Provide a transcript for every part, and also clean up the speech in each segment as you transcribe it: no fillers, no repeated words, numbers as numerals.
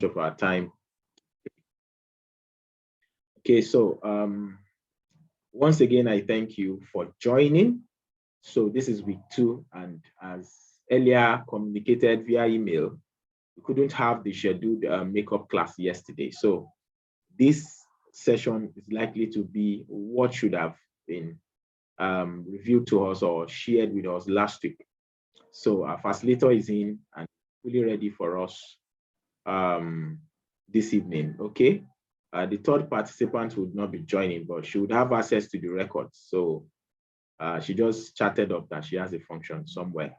of our time. Okay, so once again, I thank you for joining. So this is week 2, and as earlier communicated via email, we couldn't have the scheduled makeup class yesterday. So this session is likely to be what should have been reviewed to us or shared with us last week. So our facilitator is in and fully ready for us this evening, okay? The third participant would not be joining, but she would have access to the records. So she just chatted up that she has a function somewhere.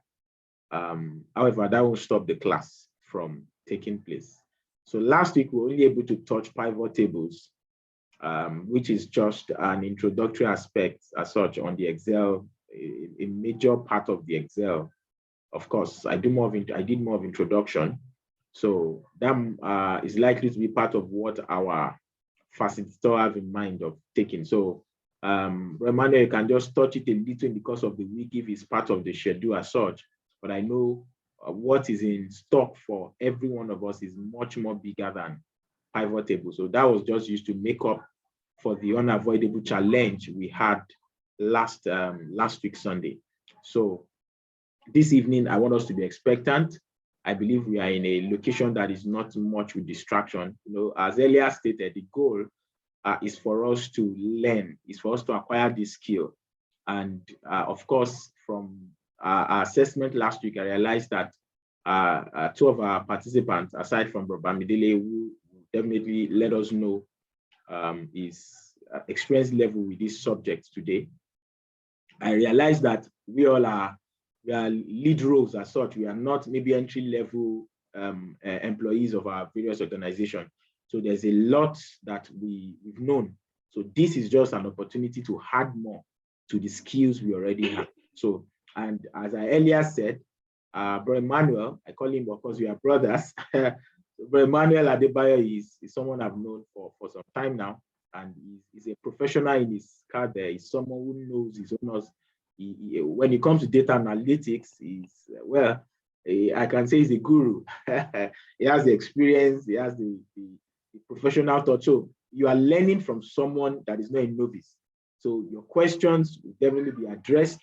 However, that won't stop the class from taking place. So last week, we were only able to touch pivot tables, which is just an introductory aspect as such on the Excel, a major part of the Excel. Of course, I did more of introduction. So that is likely to be part of what our facilitator have in mind of taking. So Emmanuel, you can just touch it a little in the course of the week if it's part of the schedule as such. But I know what is in stock for every one of us is much more bigger than pivot table. So that was just used to make up for the unavoidable challenge we had last week Sunday. So this evening, I want us to be expectant. I believe we are in a location that is not much with distraction. You know, as earlier stated, the goal is for us to learn, is for us to acquire this skill. And of course, from our assessment last week, I realized that 2 of our participants, aside from Bamidele, who definitely let us know his experience level with this subject today, I realized that we are lead roles as such. We are not maybe entry-level employees of our various organizations. So there's a lot that we've known. So this is just an opportunity to add more to the skills we already have. So, and as I earlier said, Bro Emmanuel, I call him because we are brothers. Bro Emmanuel Adebayo is someone I've known for some time now, and he's a professional in his car there. He's someone who knows his owners. When it comes to data analytics, I can say he's a guru. He has the experience, he has the professional touch. So you are learning from someone that is not a novice. So your questions will definitely be addressed.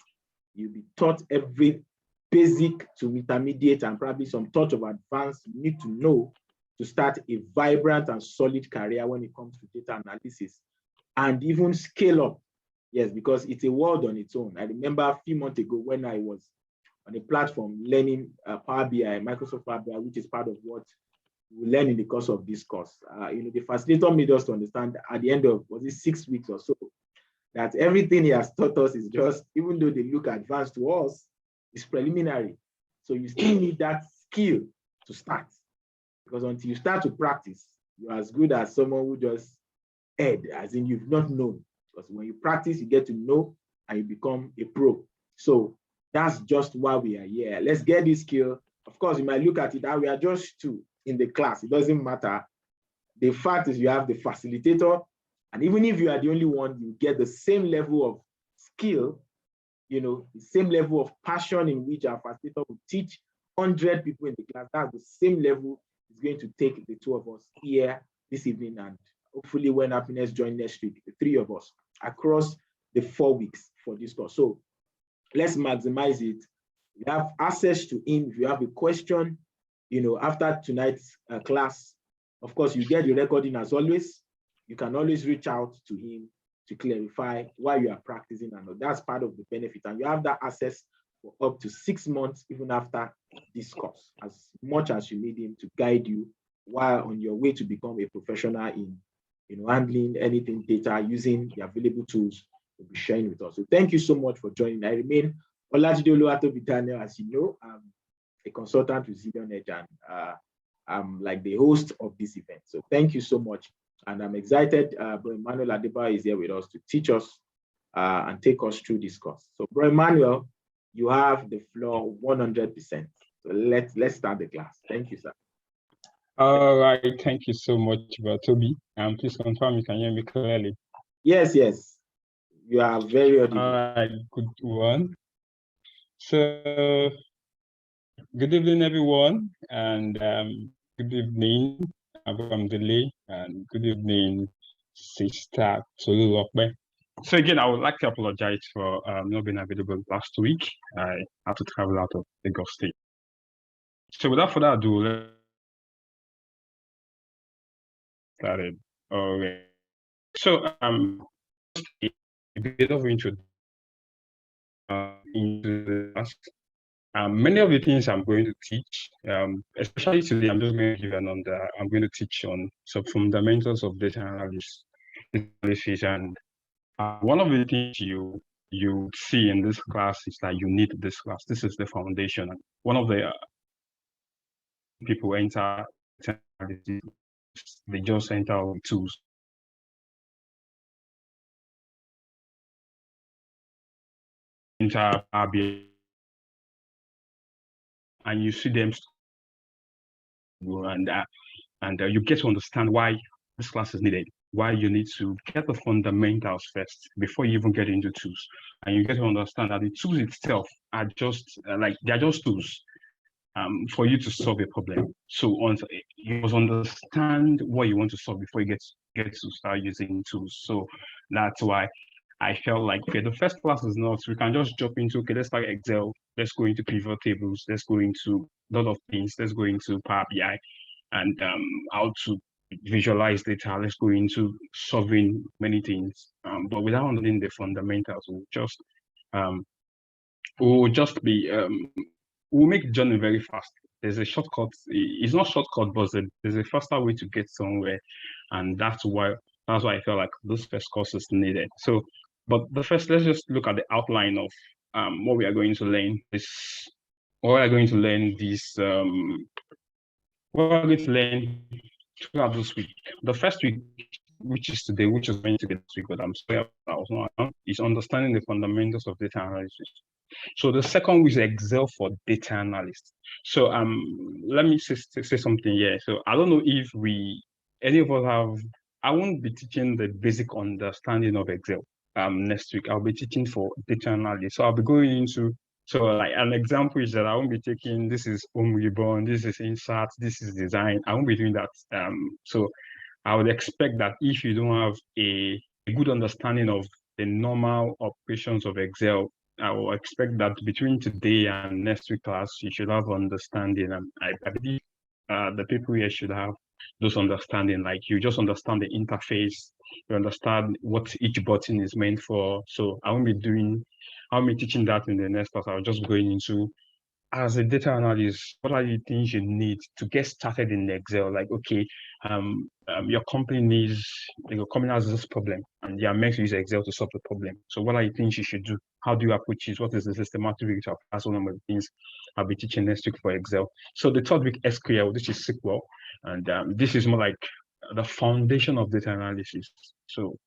You'll be taught every basic to intermediate and probably some touch of advanced you need to know to start a vibrant and solid career when it comes to data analysis and even scale up. Yes, because it's a world on its own. I remember a few months ago when I was on a platform learning Power BI, Microsoft Power BI, which is part of what we learn in the course of this course. The facilitator made us to understand at the end of, was it 6 weeks or so, that everything he has taught us is just, even though they look advanced to us, it's preliminary. So you still need that skill to start. Because until you start to practice, you're as good as someone who just heard, as in you've not known. Because when you practice, you get to know and you become a pro. So that's just why we are here. Let's get this skill. Of course, you might look at it that we are just 2 in the class. It doesn't matter. The fact is you have the facilitator, and even if you are the only one, you get the same level of skill, the same level of passion in which our facilitator will teach 100 people in the class. That's the same level it's going to take the 2 of us here this evening, and hopefully when Happiness joins next week, the 3 of us across the 4 weeks for this course. So let's maximize it. You have access to him. If you have a question, after tonight's class, of course, you get the recording as always. You can always reach out to him to clarify why you are practicing, and that's part of the benefit. And you have that access for up to 6 months, even after this course, as much as you need him to guide you while on your way to become a professional in handling anything data using the available tools to be sharing with us. So thank you so much for joining. I remain Olajide Oluwatobi-Daniel. As you know, I'm a consultant with Zillion Edge, and I'm like the host of this event. So thank you so much. And I'm excited. Bro Emmanuel Adebayo is here with us to teach us and take us through this course. So Bro Emmanuel, you have the floor 100%. So let's start the class. Thank you, sir. All right, thank you so much, Toby. Please confirm you can hear me clearly. Yes. You are very audible. All right, good one. So, good evening, everyone, and good evening from Delay, and good evening, Sister Tolulope. So again, I would like to apologize for not being available last week. I had to travel out of Lagos State. So without further ado, let's start. Okay. So a bit of intro into the class. Many of the things I'm going to teach, especially today, I'm just going to give I'm going to teach on some fundamentals of data analysis, and one of the things you see in this class is that you need this class. This is the foundation. One of the people enter, they just enter with tools. Enter RBA, and you see them, and you get to understand why this class is needed, why you need to get the fundamentals first before you even get into tools. And you get to understand that the tools itself are just they're just tools for you to solve a problem. So you must understand what you want to solve before you get to start using tools. So that's why I felt like, okay, the first class is not, we can just jump into, okay, let's start Excel, let's go into pivot tables, let's go into a lot of things, let's go into Power BI and how to visualize data, let's go into solving many things. But without understanding the fundamentals, we'll make the journey very fast. There's a shortcut. It's not shortcut, but there's a faster way to get somewhere, and that's why I felt like this first course is needed. So, but let's just look at the outline of what we are going to learn. What we are going to learn throughout this week. The first week, which is today, which is going to get this week, but I'm sorry I was not around, is understanding the fundamentals of data analysis. So the second is Excel for data analysts. So let me say something here. So I don't know if any of us have. I won't be teaching the basic understanding of Excel next week. I'll be teaching for data analysis. So I'll be going into, so like an example is that I won't be taking, this is home reborn, this is insert, this is design. I won't be doing that. So I would expect that if you don't have a good understanding of the normal operations of Excel, I will expect that between today and next week class, you should have understanding. And I believe the people here should have those understanding, like you just understand the interface, you understand what each button is meant for. So I won't be teaching that in the next class. I'll just go into, as a data analyst, what are the things you need to get started in Excel? Like, okay, your company has this problem and they are meant to use Excel to solve the problem. So what are the things you should do? How do you approach it? What is the systematic way to apply? That's one of the things I'll be teaching next week for Excel. So the third week, SQL, which is SQL. And this is more like the foundation of data analysis. So,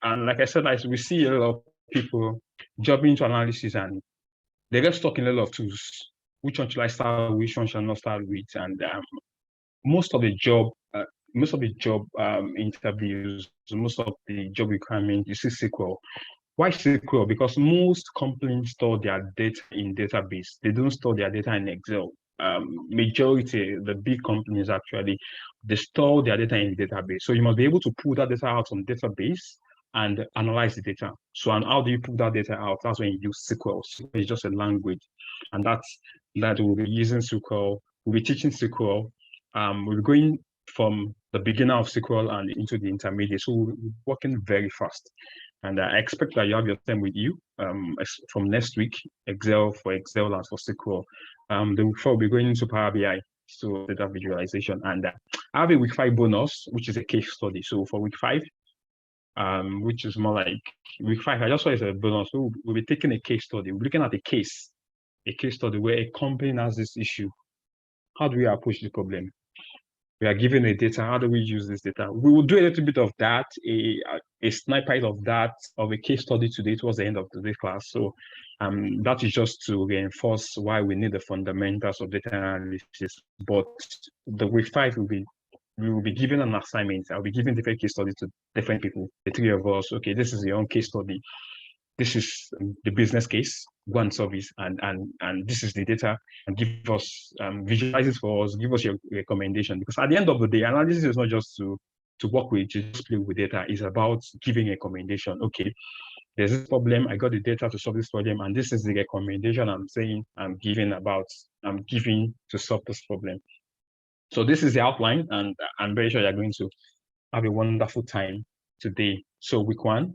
and like I said, we see a lot of people jumping into analysis and they get stuck in a lot of tools. Which one should I start with? Which one should I not start with? And most of the job interviews, most of the job requirements, you see SQL. Why SQL? Because most companies store their data in database. They don't store their data in Excel. Majority, the big companies actually, they store their data in database. So you must be able to pull that data out from database and analyze the data. So, and how do you pull that data out? That's when you use SQL. SQL is just a language, and that we'll be using SQL. We'll be teaching SQL. We'll be going from the beginner of SQL and into the intermediate. So we're working very fast. And I expect that you have your time with you from next week, Excel and for SQL. Before we're going into Power BI, so data visualization. And I have a week 5 bonus, which is a case study. So for week 5, which is more like week 5, I just saw it as a bonus. So we'll be taking a case study. We're looking at a case study where a company has this issue. How do we approach the problem? We are given the data. How do we use this data? We will do a little bit of that, a snippet of that, of a case study today towards the end of today's class. So that is just to reinforce why we need the fundamentals of data analysis. But the week 5 we will be given an assignment. I'll be giving different case studies to different people, the 3 of us. Okay, this is your own case study. this is the business case, go and solve it, and this is the data, and give us visualize it for us, give us your recommendation. Because at the end of the day, analysis is not just to work with, to just play with data. It's about giving a recommendation. Okay, there's this problem, I got the data to solve this problem, and this is the recommendation I'm giving to solve this problem. So this is the outline, and I'm very sure you're going to have a wonderful time today. So week one,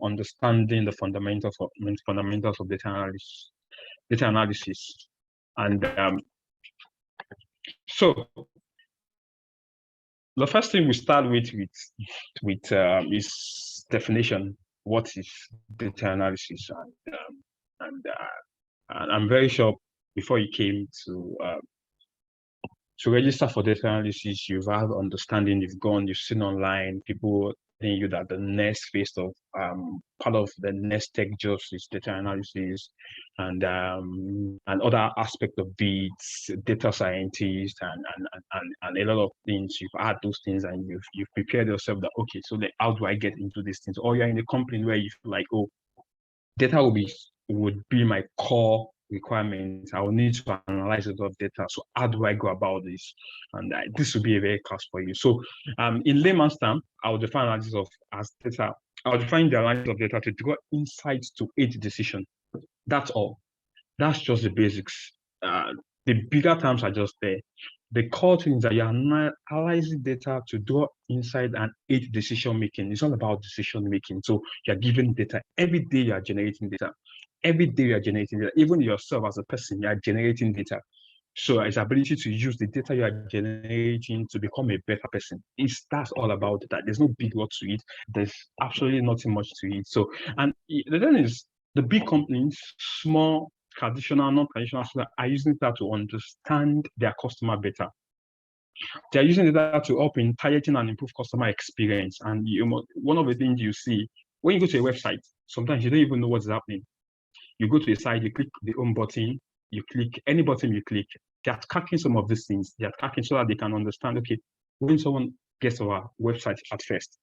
understanding the fundamentals of data analysis. And so the first thing we start with is definition. What is data analysis? And I'm very sure before you came to register for data analysis, you've had understanding, you've seen online people telling you that the next phase of part of the next tech jobs is data analysis, and other aspect of it, data scientists and a lot of things. You've had those things and you've prepared yourself that, okay, so like, how do I get into these things? Or you're in a company where you feel like, oh, data would be my core requirements. I will need to analyze a lot of data. So how do I go about this? And this will be a very class for you. So in layman's term, I will define analysis as data. I'll define the analysis of data to draw insights to aid decision. That's all. That's just the basics. The bigger terms are just there. The core thing is that you're analyzing data to draw insight and aid decision making. It's all about decision making. So you're given data every day. You're generating data. Every day you're generating data. Even yourself as a person, you're generating data. So it's ability to use the data you are generating to become a better person. That's all about data. There's no big word to it. There's absolutely nothing much to it. So, and the thing is, the big companies, small, traditional, non-traditional, are using data to understand their customer better. They're using data to help in targeting and improve customer experience. And one of the things you see when you go to a website, sometimes you don't even know what's happening. You go to a site, you click the home button, you click any button you click. They're tracking some of these things. They're tracking so that they can understand, okay, when someone gets to our website at first,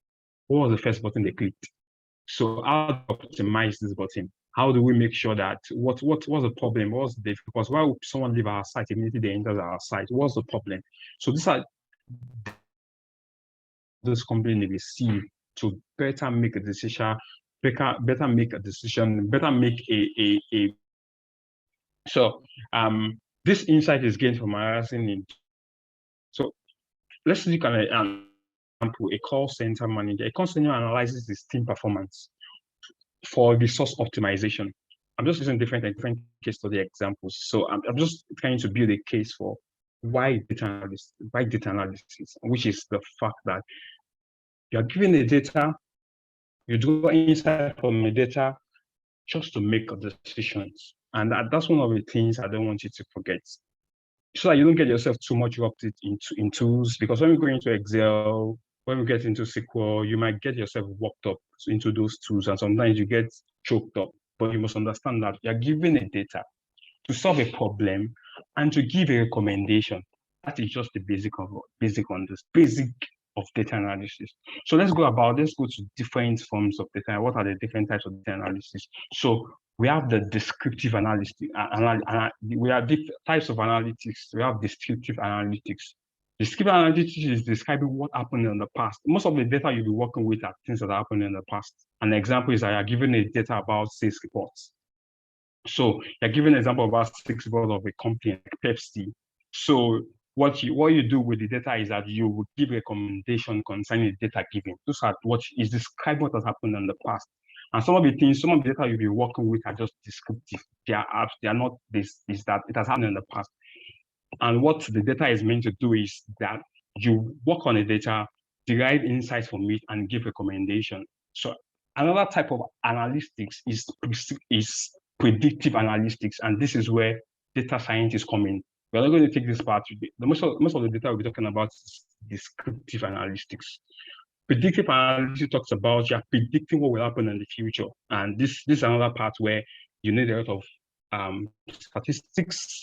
what was the first button they clicked? So how do we optimize this button? How do we make sure that what's the problem? What's the difficulty? Because why would someone leave our site immediately they enter our site? What's the problem? So these are this company receive to better make a decision, better make a decision, better make a so this insight is gained from analyzing it. So let's look at an example, a call center manager. A call center analyzes his team performance for resource optimization. I'm just using different case study examples. So I'm just trying to build a case for why data analysis, which is the fact that you're given the data, you draw insight from the data just to make decisions. And that's one of the things I don't want you to forget. So that you don't get yourself too much wrapped in tools, because when we go into Excel, when we get into SQL, you might get yourself worked up into those tools, and sometimes you get choked up. But you must understand that you're given a data to solve a problem and to give a recommendation. That is just the basic of data analysis. So let's go to different forms of data. What are the different types of data analysis? So we have the descriptive analysis. We have different types of analytics. We have descriptive analytics. Descriptive analytics is describing what happened in the past. Most of the data you'll be working with are things that happened in the past. An example is that you're given a data about sales reports. So you're given an example about sales reports of a company like Pepsi. So what you do with the data is that you would give recommendation concerning the data given. Those are what is describe what has happened in the past. And some of the data you'll be working with are just descriptive. They are not this, is that it has happened in the past. And what the data is meant to do is that you work on the data, derive insights from it, and give recommendation. So another type of analytics is predictive analytics, and this is where data scientists come in. We're not going to take this part today. Most of the data we'll be talking about is descriptive analytics. Predictive analytics talks about you're predicting what will happen in the future, and this is another part where you need a lot of statistics.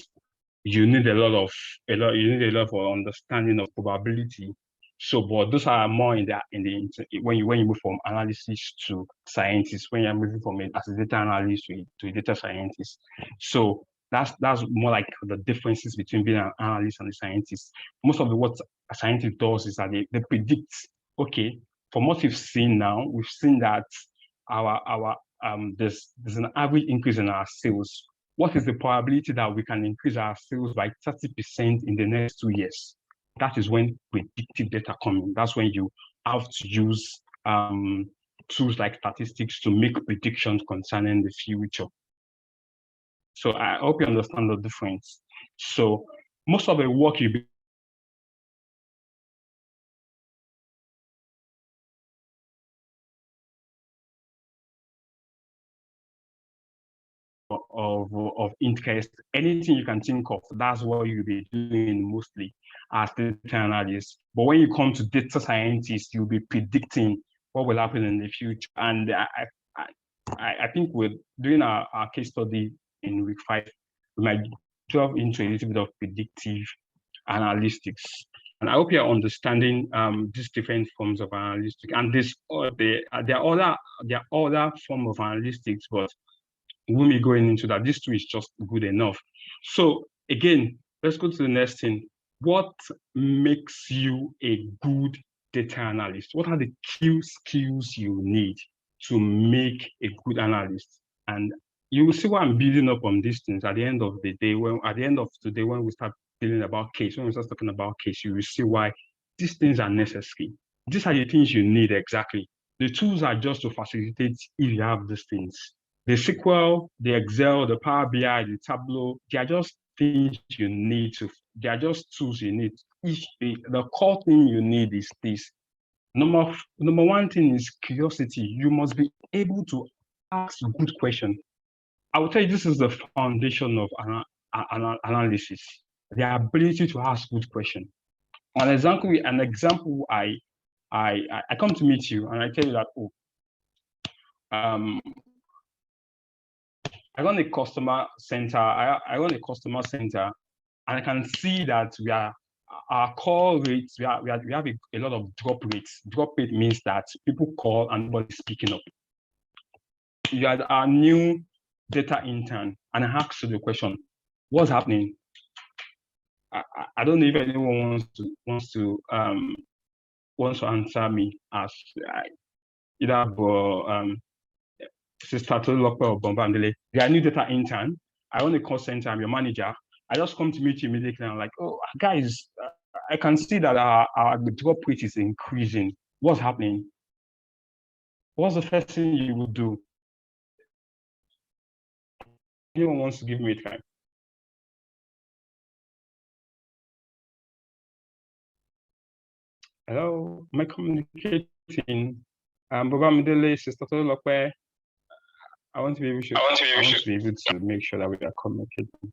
You need a lot of understanding of probability. So, but those are more in the when you move from analysis to scientist, when you're moving from it as a data analyst to a data scientist. So that's more like the differences between being an analyst and a scientist. Most of the what a scientist does is that they predict, okay, from what we've seen now, we've seen that our there's an average increase in our sales. What is the probability that we can increase our sales by 30% in the next 2 years? That is when predictive data come in. That's when you have to use tools like statistics to make predictions concerning the future. So I hope you understand the difference. So most of the work you of interest, anything you can think of, that's what you'll be doing mostly as data analyst. But when you come to data scientists, you'll be predicting what will happen in the future. And I think we're doing our case study in week 5. We might delve into a little bit of predictive analytics. And I hope you're understanding these different forms of analytics. And there are other forms of analytics, but when we going into that, this two is just good enough. So again, let's go to the next thing. What makes you a good data analyst? What are the key skills you need to make a good analyst? And you will see what I'm building up on these things at the end of the day. When we start dealing about case, when we start talking about case, you will see why these things are necessary. These are the things you need exactly. The tools are just to facilitate if you have these things. The SQL, the Excel, the Power BI, the Tableau, they are just things you need they are just tools you need. The core thing you need is this. Number one thing is curiosity. You must be able to ask a good question. I will tell you, this is the foundation of analysis, the ability to ask good questions. An example, I come to meet you and I tell you that, I run a customer center. I run a customer center, and I can see that our call rates. We have a lot of drop rates. Drop rate means that people call and nobody's picking up. You are our new data intern, and I asked you the question, "What's happening?" I don't know if anyone wants to answer me as either Sister Tolulope or Bombamdele. They are new data intern. I run a call center. I'm your manager. I just come to meet you immediately. And I'm like, oh, guys, I can see that our drop rate is increasing. What's happening? What's the first thing you would do? Anyone wants to give me time? Hello, am I communicating? Bombamdele, Sister Tolulope. I want to be able to make sure that we are communicating.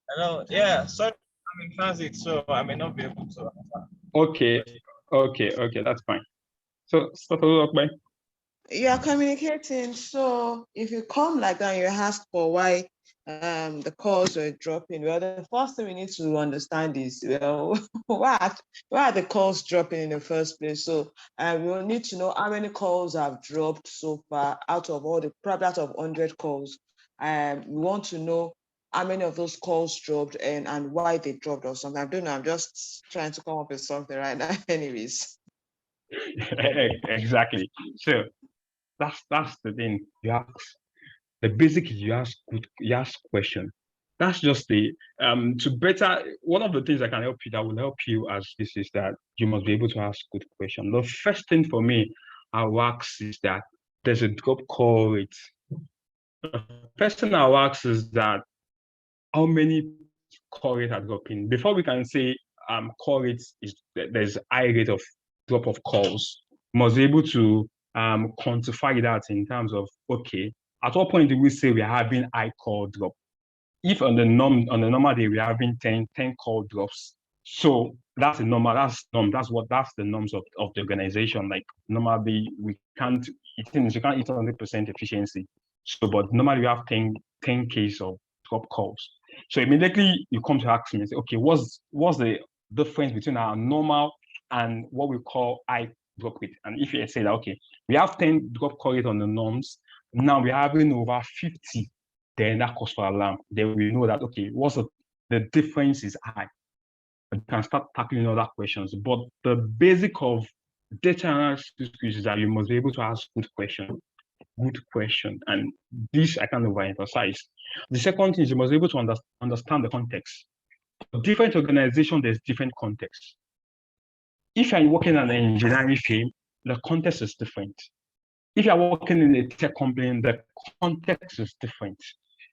Hello. Yeah. Sorry, I'm in transit, so I may not be able to. Okay. That's fine. So, you are communicating. So if you come like that, you ask for why the calls were dropping. Well, the first thing we need to understand is, well, why are the calls dropping in the first place? So we will need to know how many calls have dropped so far out of probably out of 100 calls. We want to know how many of those calls dropped and why they dropped or something. I don't know. I'm just trying to come up with something right now. Anyways. Exactly. So that's the thing. You ask the basic is you ask question. That's just the to better one of the things I can help you that will help you as this is that you must be able to ask good question. The first thing for me I'll ask is that there's a drop call rate. The first thing I'll ask is that how many call rate are dropping before we can say call rates is there's a high rate of drop of calls. Must be able to quantify that in terms of okay, at what point do we say we are having high call drop? If on the normal day we are having 10 call drops, so that's the normal. That's the norms of the organization. Like normally we can't. You can't hit 100% efficiency. So, but normally we have 10 cases of drop calls. So immediately you come to ask me and say, okay, what's the difference between our normal and what we call high drop rate. And if you say that, okay, we have 10 drop core rate on the norms, now we're having over 50, then that calls for alarm. Then we know that, okay, what's the difference is high. You can start tackling other questions. But the basic of data analysis is that you must be able to ask good question. And this I can't overemphasize. The second thing is you must be able to understand the context. For different organizations, there's different context. If you're working in an engineering firm, the context is different. If you're working in a tech company, the context is different.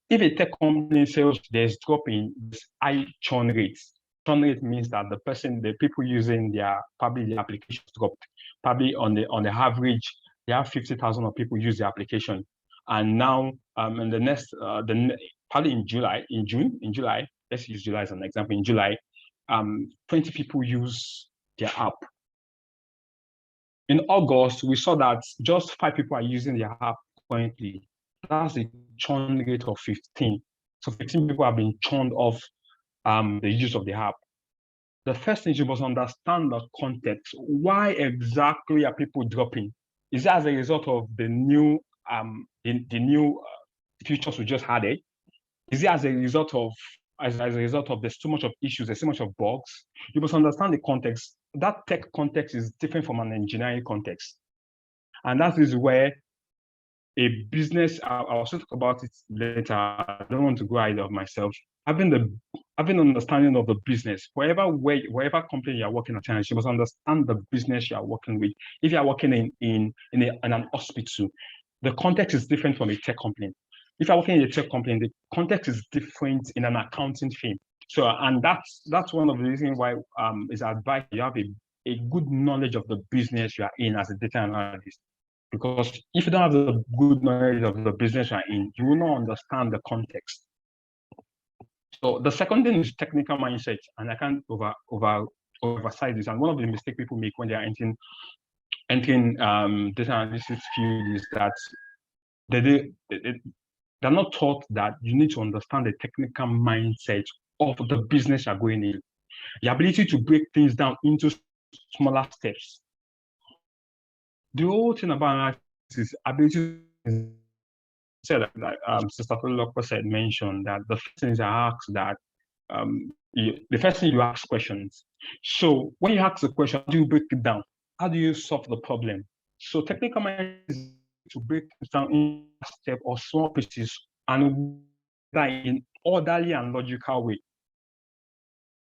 If a tech company says there's dropping high churn rates, churn rate means that the people using probably the application dropped. Probably on the average, they have 50,000 of people use the application. And now in the next, probably in July, let's use July as an example. In July, 20 people use their app. In August, we saw that just 5 people are using their app currently. That's a churn rate of 15. So 15 people have been churned off the use of the app. The first thing you must understand the context. Why exactly are people dropping? Is it as a result of the new features we just added? Is it as a result of there's too much of issues, there's too much of bugs? You must understand the context. That tech context is different from an engineering context. And that is where a business, I'll talk about it later. I don't want to go ahead of myself. Having understanding of the business, wherever company you're working at, you must understand the business you're working with. If you're working in an hospital, the context is different from a tech company. If you're working in a tech company, the context is different in an accounting firm. So, and that's one of the reasons why it's advised you have a good knowledge of the business you are in as a data analyst. Because if you don't have the good knowledge of the business you're in, you will not understand the context. So the second thing is technical mindset, and I can't oversize this. And one of the mistakes people make when they are entering data analysis field is that they're not taught that you need to understand the technical mindset of the business you're going in. The ability to break things down into smaller steps. The whole thing about analysis is ability to say that Sister Tolulope said mentioned that the first thing is I ask that the first thing you ask questions. So when you ask a question, how do you break it down? How do you solve the problem? So technical mindset is to break it down in step or small pieces and that in orderly and logical way.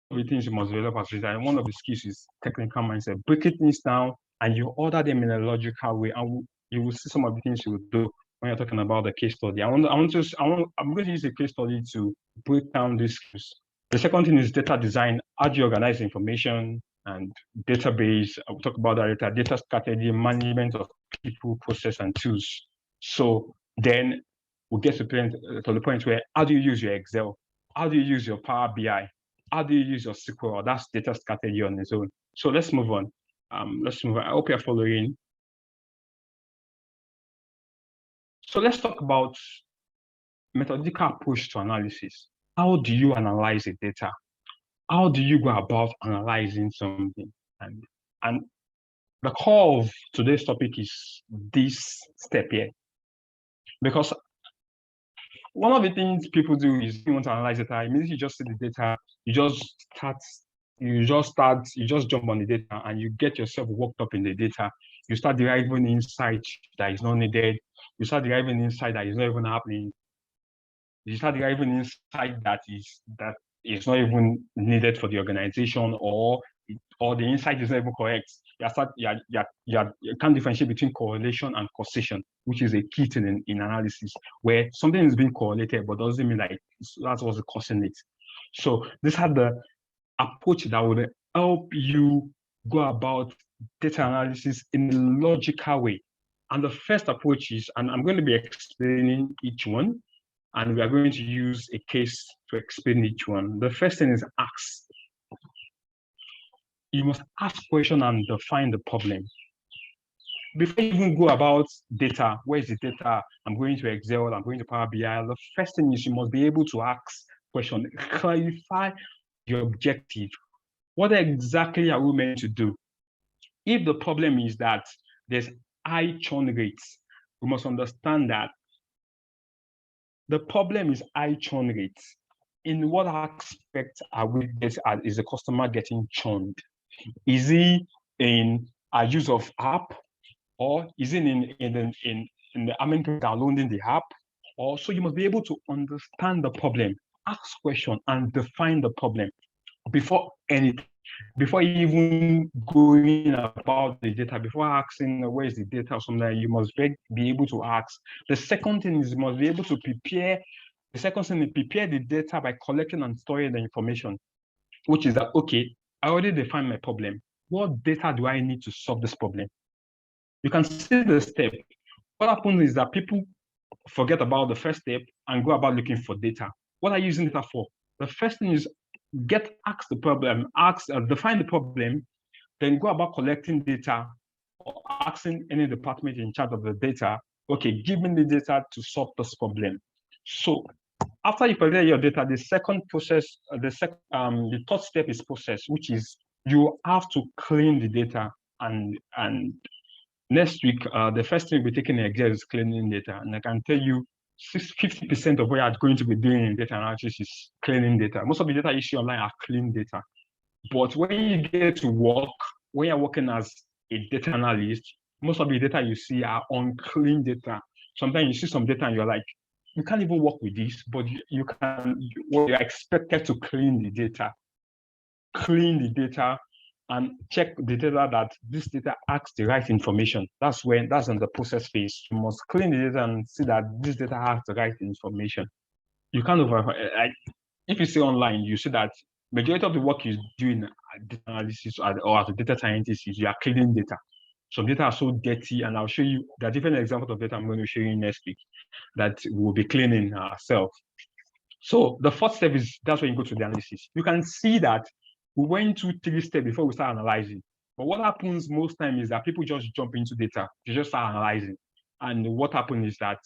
One of the things you must develop as reader, and one of the skills is technical mindset. Breaking things down and you order them in a logical way, and you will see some of the things you will do when you're talking about the case study. I'm going to use a case study to break down these skills. The second thing is data design. How do you organize information and database? I will talk about that later. Data strategy, management of people, process, and tools. So then we'll get to the point where how do you use your Excel? How do you use your Power BI? How do you use your SQL? That's data strategy on its own. So let's move on. I hope you're following. So let's talk about methodological approach to analysis. How do you analyze the data? How do you go about analyzing something? And the core of today's topic is this step here. Because one of the things people do is you want to analyze data, immediately you just see the data, you just jump on the data and you get yourself worked up in the data. You start deriving insight that is not needed. You start deriving insight that is not even happening. You start deriving insight that is not even needed for the organization, or the insight is not even correct. You can't differentiate between correlation and causation, which is a key thing in analysis, where something is being correlated, but doesn't mean like that's what's causing it. So this had the approach that would help you go about data analysis in a logical way. And the first approach is, and I'm going to be explaining each one, and we are going to use a case to explain each one. The first thing is ask. You must ask questions and define the problem. Before you even go about data, where is the data? I'm going to Excel, I'm going to Power BI. The first thing is you must be able to ask questions, clarify your objective. What exactly are we meant to do? If the problem is that there's high churn rates, we must understand that the problem is high churn rates. In what aspect are is the customer getting churned? Is he in a use of app, or is it in the amount of downloading the app? Or so you must be able to understand the problem, ask questions, and define the problem before anything, before even going about the data, before asking where is the data or something. You must be able to ask. The second thing is you must be able to prepare. The second thing is prepare the data by collecting and storing the information, which is that, okay, I already defined my problem. What data do I need to solve this problem? You can see the step. What happens is that people forget about the first step and go about looking for data. What are you using data for? The first thing is ask the problem, define the problem, then go about collecting data or asking any department in charge of the data, okay, give me the data to solve this problem. So after you collect your data, the second process, the third step is process, which is you have to clean the data. And next week, the first thing we're taking in Excel is cleaning data. And I can tell you 50% of what you're going to be doing in data analysis is cleaning data. Most of the data you see online are clean data. But when you get to work, when you're working as a data analyst, most of the data you see are unclean data. Sometimes you see some data and you're like, you can't even work with this, but you're expected to clean the data. Clean the data and check the data that this data asks the right information. That's in the process phase. You must clean the data and see that this data has the right information. You can't if you see online, you see that majority of the work you do in data analysis or as a data scientist is you are cleaning data. Some data are so dirty, and I'll show you the different examples of data I'm going to show you next week that we'll be cleaning ourselves. So the first step is that's when you go to the analysis. You can see that we went through 3 steps before we start analyzing. But what happens most times is that people just jump into data, they just start analyzing. And what happens is that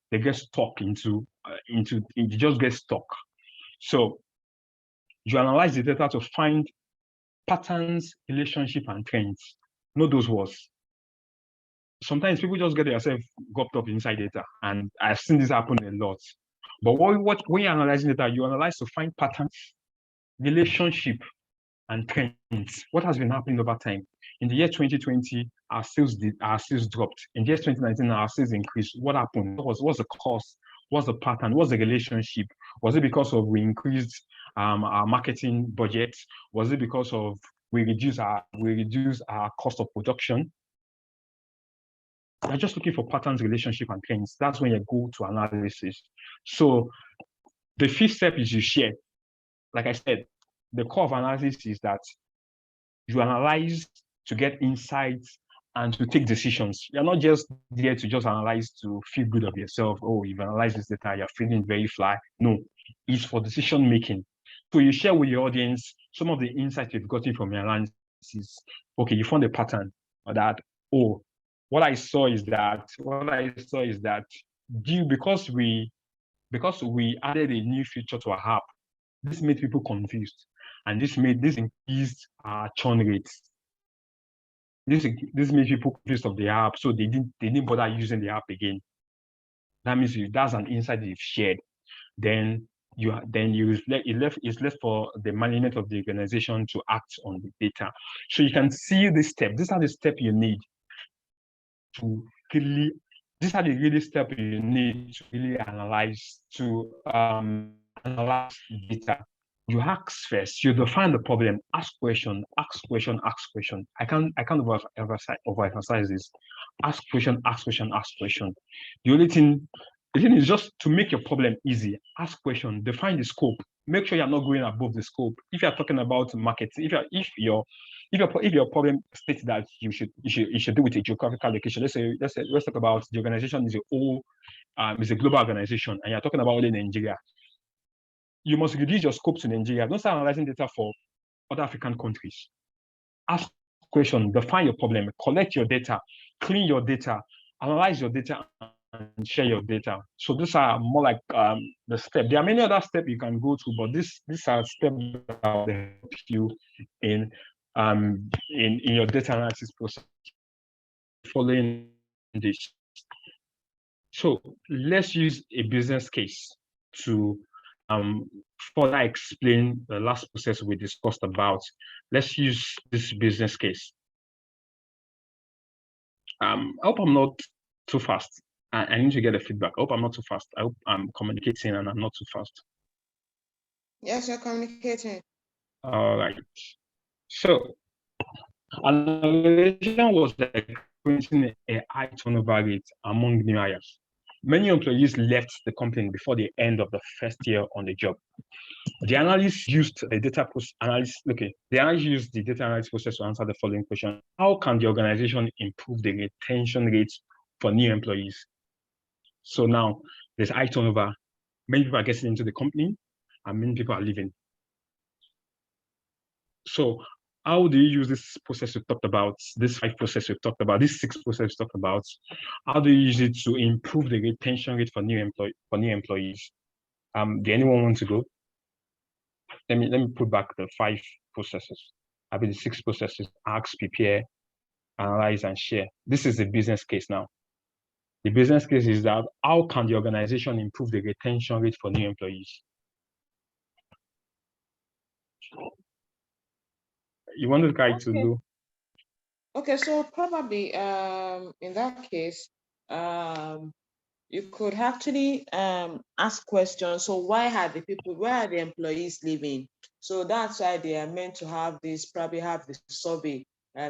they get stuck they just get stuck. So you analyze the data to find patterns, relationship, and trends. Know those words. Sometimes people just get themselves gobbled up inside data, and I've seen this happen a lot. But when you're analyzing data, you analyze to find patterns, relationship, and trends. What has been happening over time? In the year 2020, our sales dropped. In the year 2019, our sales increased. What happened? What's the cause? What's the pattern? What's the relationship? Was it because of we increased our marketing budget? Was it because of we reduce our cost of production? You're just looking for patterns, relationship, and trends. That's when you go to analysis. So the fifth step is you share. Like I said, the core of analysis is that you analyze to get insights and to take decisions. You're not just there to just analyze to feel good of yourself. Oh, you've analyzed this data, you're feeling very fly. No, it's for decision making. So you share with your audience some of the insights you've gotten from your analysis. Okay, you found a pattern that, oh, what I saw is that because we added a new feature to our app, this made people confused, and this increased our churn rates. This made people confused of the app, so they didn't bother using the app again. That means that's an insight you've shared. Then it's left for the management of the organization to act on the data. So you can see the step. These are the steps you need to really. These are the really steps you need to really analyze data. You ask first, you define the problem, ask question. I can't overemphasize this. Ask question. The only thing is just to make your problem easy. Ask question, define the scope. Make sure you're not going above the scope. If you're talking about marketing, if your problem states that you should do with a geographical location, let's talk about the organization is a global organization, and you're talking about only Nigeria. You must reduce your scope to Nigeria. Don't start analyzing data for other African countries. Ask questions, define your problem, collect your data, clean your data, analyze your data, and share your data. So these are more like the steps. There are many other steps you can go to, but these are steps that will help you in in your data analysis process following this. So let's use a business case to further explain the last process we discussed about. Let's use this business case. I hope I'm not too fast. I need to get a feedback. I hope I'm not too fast. I hope I'm communicating and I'm not too fast. Yes, you're communicating. All right. So an organization was experiencing a high turnover rate among new hires. Many employees left the company before the end of the first year on the job. The analyst used the data analysis. Okay, the analyst used the data analysis process to answer the following question: how can the organization improve the retention rates for new employees? So now there's high turnover. Many people are getting into the company, and many people are leaving. So how do you use this process we talked about, this 5 process we've talked about, this 6 process we've talked about? How do you use it to improve the retention rate for new employees? Do anyone want to go? Let me put back the 5 processes. I mean the 6 processes: ask, prepare, analyze, and share. This is the business case now. The business case is that how can the organization improve the retention rate for new employees? You want the guy to know? Okay, so probably in that case, you could actually ask questions. So why are the employees leaving? So that's why they are meant to have this, probably have this survey,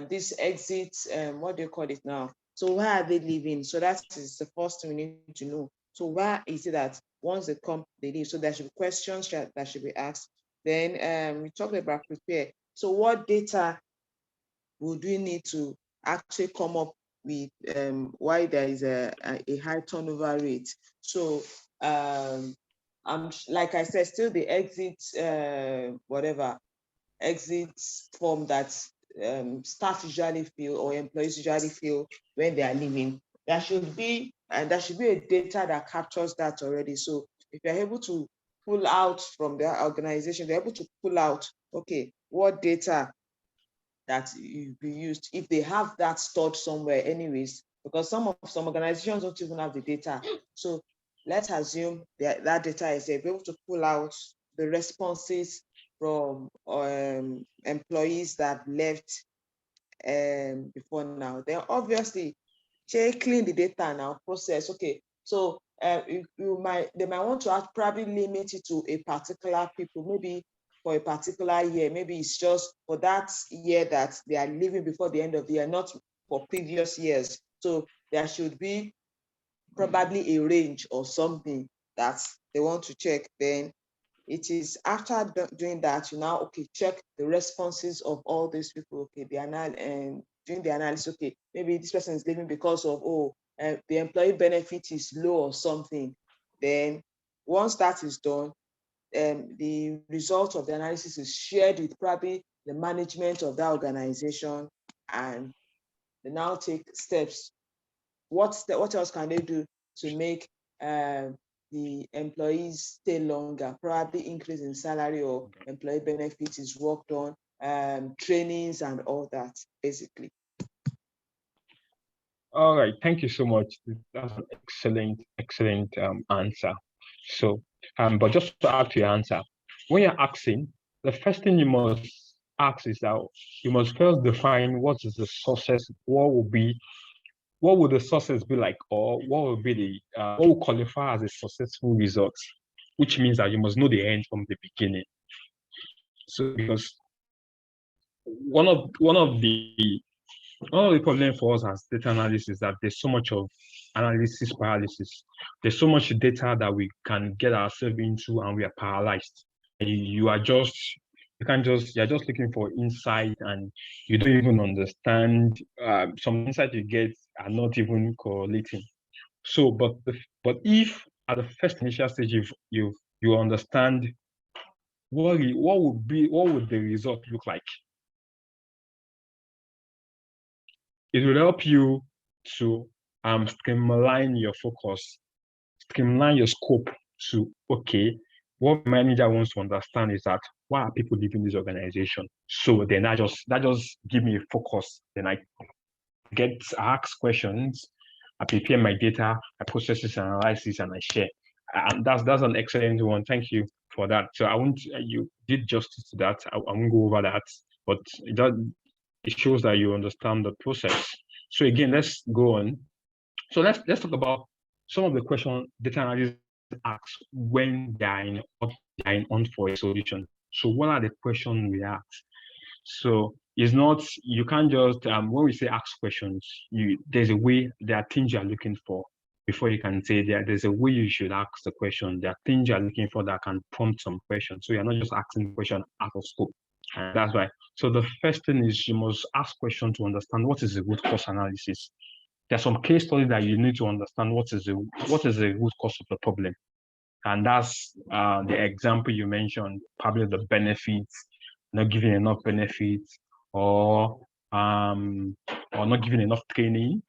this exit, what do you call it now? So why are they leaving? So that is the first thing we need to know. So why is it that once they come, they leave? So there should be questions that should be asked. Then we talked about prepare. So what data would we need to actually come up with why there is a high turnover rate? So like I said, still the exit exit form that staff usually fill or employees usually fill when they are leaving. There should be a data that captures that already. So if you're able to pull out from the organization, they're able to pull out, okay, what data that you be used, if they have that stored somewhere anyways, because some organizations don't even have the data. So let's assume that data is there, be able to pull out the responses from employees that left before now. Then obviously clean the data now, process. Okay, so they might want to probably limit it to a particular people, maybe for a particular year. Maybe it's just for that year that they are leaving before the end of the year, not for previous years. So there should be probably a range or something that they want to check. Then it is after doing that, you now, okay, check the responses of all these people. Okay, doing the analysis, okay, maybe this person is leaving because of, the employee benefit is low or something. Then once that is done, the result of the analysis is shared with probably the management of that organization, and they now take steps. What else can they do to make the employees stay longer? Probably increase in salary or employee benefits is worked on, trainings and all that, basically. All right, thank you so much. That's an excellent answer. So, but just to add to your answer, when you're asking, the first thing you must ask is that you must first define what is the sources, what would the sources be like, or what will be the what will qualify as a successful result, which means that you must know the end from the beginning. So because one of the problem for us as data analysts is that there's so much of analysis paralysis. There's so much data that we can get ourselves into, and we are paralyzed. And you're just looking for insight, and you don't even understand. Some insight you get are not even correlating. So, but if at the first initial stage you understand what would the result look like, it will help you to streamline your focus, streamline your scope to, okay, what manager wants to understand is that why are people leaving this organization? So then that just give me a focus. Then I ask questions, I prepare my data, I process this analysis, and I share. And that's an excellent one. Thank you for that. So I won't, you did justice to that. I won't go over that, but it shows that you understand the process. So again, let's go on. So let's talk about some of the questions data analysts ask when they are in on for a solution. So what are the questions we ask? So it's not, you can't just when we say ask questions, there are things you're looking for before you can say there's a way you should ask the question. There are things you're looking for that can prompt some questions. So you're not just asking the question out of scope. And that's why. So the first thing is you must ask questions to understand what is the root cause analysis. There's some case studies that you need to understand what is the root cause of the problem. And that's the example you mentioned, probably the benefits, not giving enough benefits, or not giving enough training,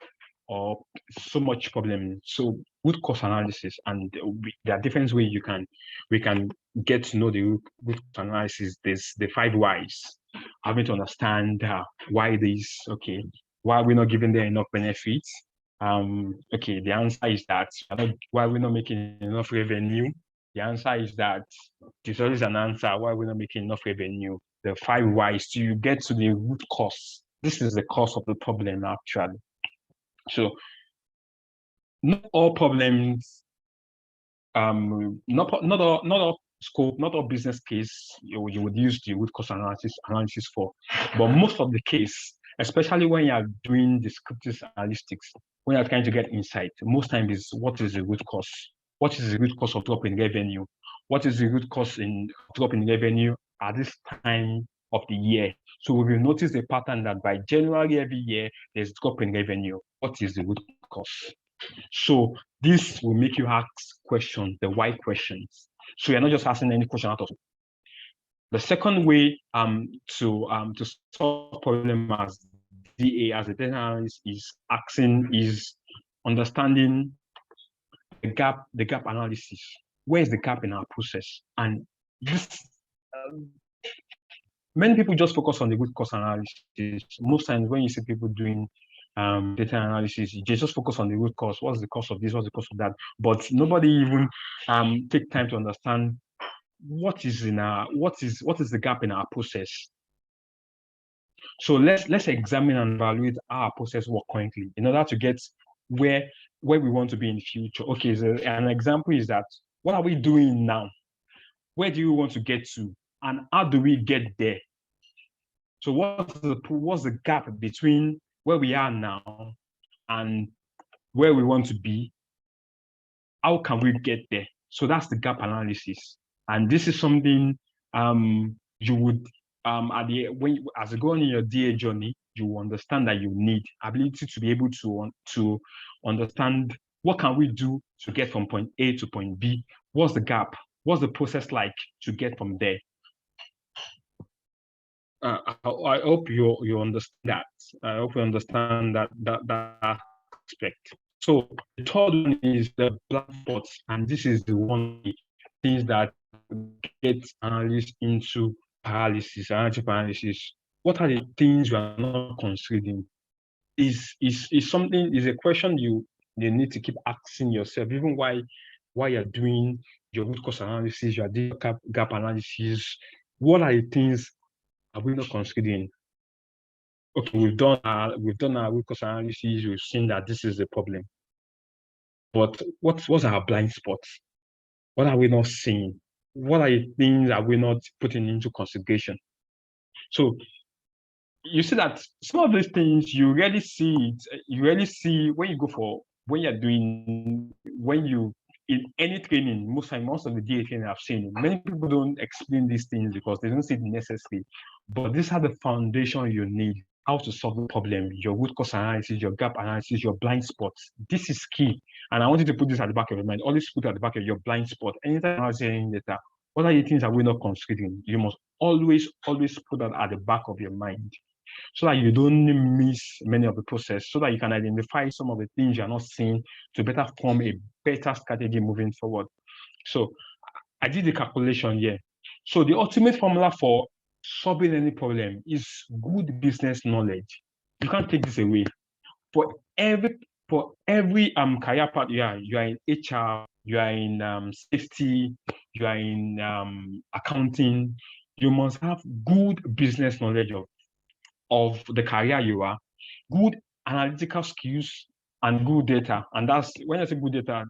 or so much problem. So root cause analysis, and there are different ways we can get to know the root cause analysis. There's the 5 whys. Having to understand why this, okay, why we're not giving them enough benefits. Okay, the answer is that why we're not making enough revenue. The answer is that there's always an answer why we're not making enough revenue. The 5 whys, so you get to the root cause. This is the cause of the problem, actually. So not all problems, not all scope, not all business case you would use the root cause analysis for, but most of the case, especially when you are doing descriptive analytics, when you're trying to get insight, most times is what is the root cause? What is the root cause of drop in revenue? What is the root cause in drop in revenue at this time of the year? So we will notice a pattern that by January every year, there's drop in revenue. What is the root cause? So this will make you ask questions, the why questions. So you're not just asking any question out of it. The second way to solve problem as DA, as a data analyst, is understanding the gap analysis. Where is the gap in our process? And this many people just focus on the root cause analysis. Most times when you see people doing data analysis, they just focus on the root cause. What's the cause of this? What's the cause of that? But nobody even take time to understand what is the gap in our process. So let's examine and evaluate how our process work currently in order to get where we want to be in the future. Okay, so an example is that what are we doing now? Where do you want to get to? And how do we get there? So what's the gap between where we are now and where we want to be? How can we get there? So that's the gap analysis. And this is something you would as you go on in your DA journey, you will understand that you need ability to be able to understand what can we do to get from point A to point B. What's the gap? What's the process like to get from there? I hope you understand that. I hope you understand that aspect. So the third one is the blind spots, and this is the one things that get analysts into paralysis, analytic paralysis. What are the things you are not considering? Is a question you need to keep asking yourself, even while you're doing your root cause analysis, your gap analysis. What are the things are we not considering? Okay, we've done our root cause analysis. We've seen that this is the problem. But what's our blind spots? What are we not seeing? What are the things that we're not putting into consideration? So you see that some of these things you rarely see it. You rarely see when you in any training. Most of the DA training I've seen, many people don't explain these things because they don't see it necessary. But these are the foundation you need. How to solve the problem, your root cause analysis, your gap analysis, your blind spots. This is key. And I want you to put this at the back of your mind. Always put at the back of your blind spot. Anytime you're saying data, what are the things that we're not considering? You must always put that at the back of your mind so that you don't miss many of the process, so that you can identify some of the things you're not seeing to better form a better strategy moving forward. So I did the calculation here. So the ultimate formula for solving any problem is good business knowledge. You can't take this away. For every career path, you are in HR, you are in safety, you are in accounting. You must have good business knowledge of the career you are, good analytical skills, and good data. And that's when I say good data,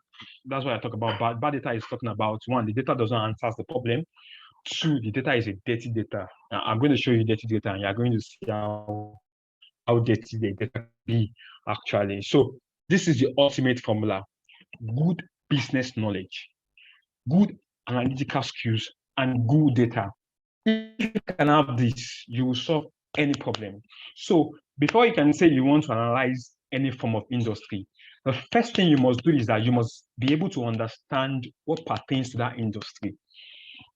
that's what I talk about. Bad data is talking about one, the data doesn't answer the problem. Two, the data is a dirty data. Now, I'm going to show you dirty data, and you're going to see how dirty the data can be actually. So this is the ultimate formula: good business knowledge, good analytical skills, and good data. If you can have this, you will solve any problem. So before you can say you want to analyze any form of industry, the first thing you must do is that you must be able to understand what pertains to that industry.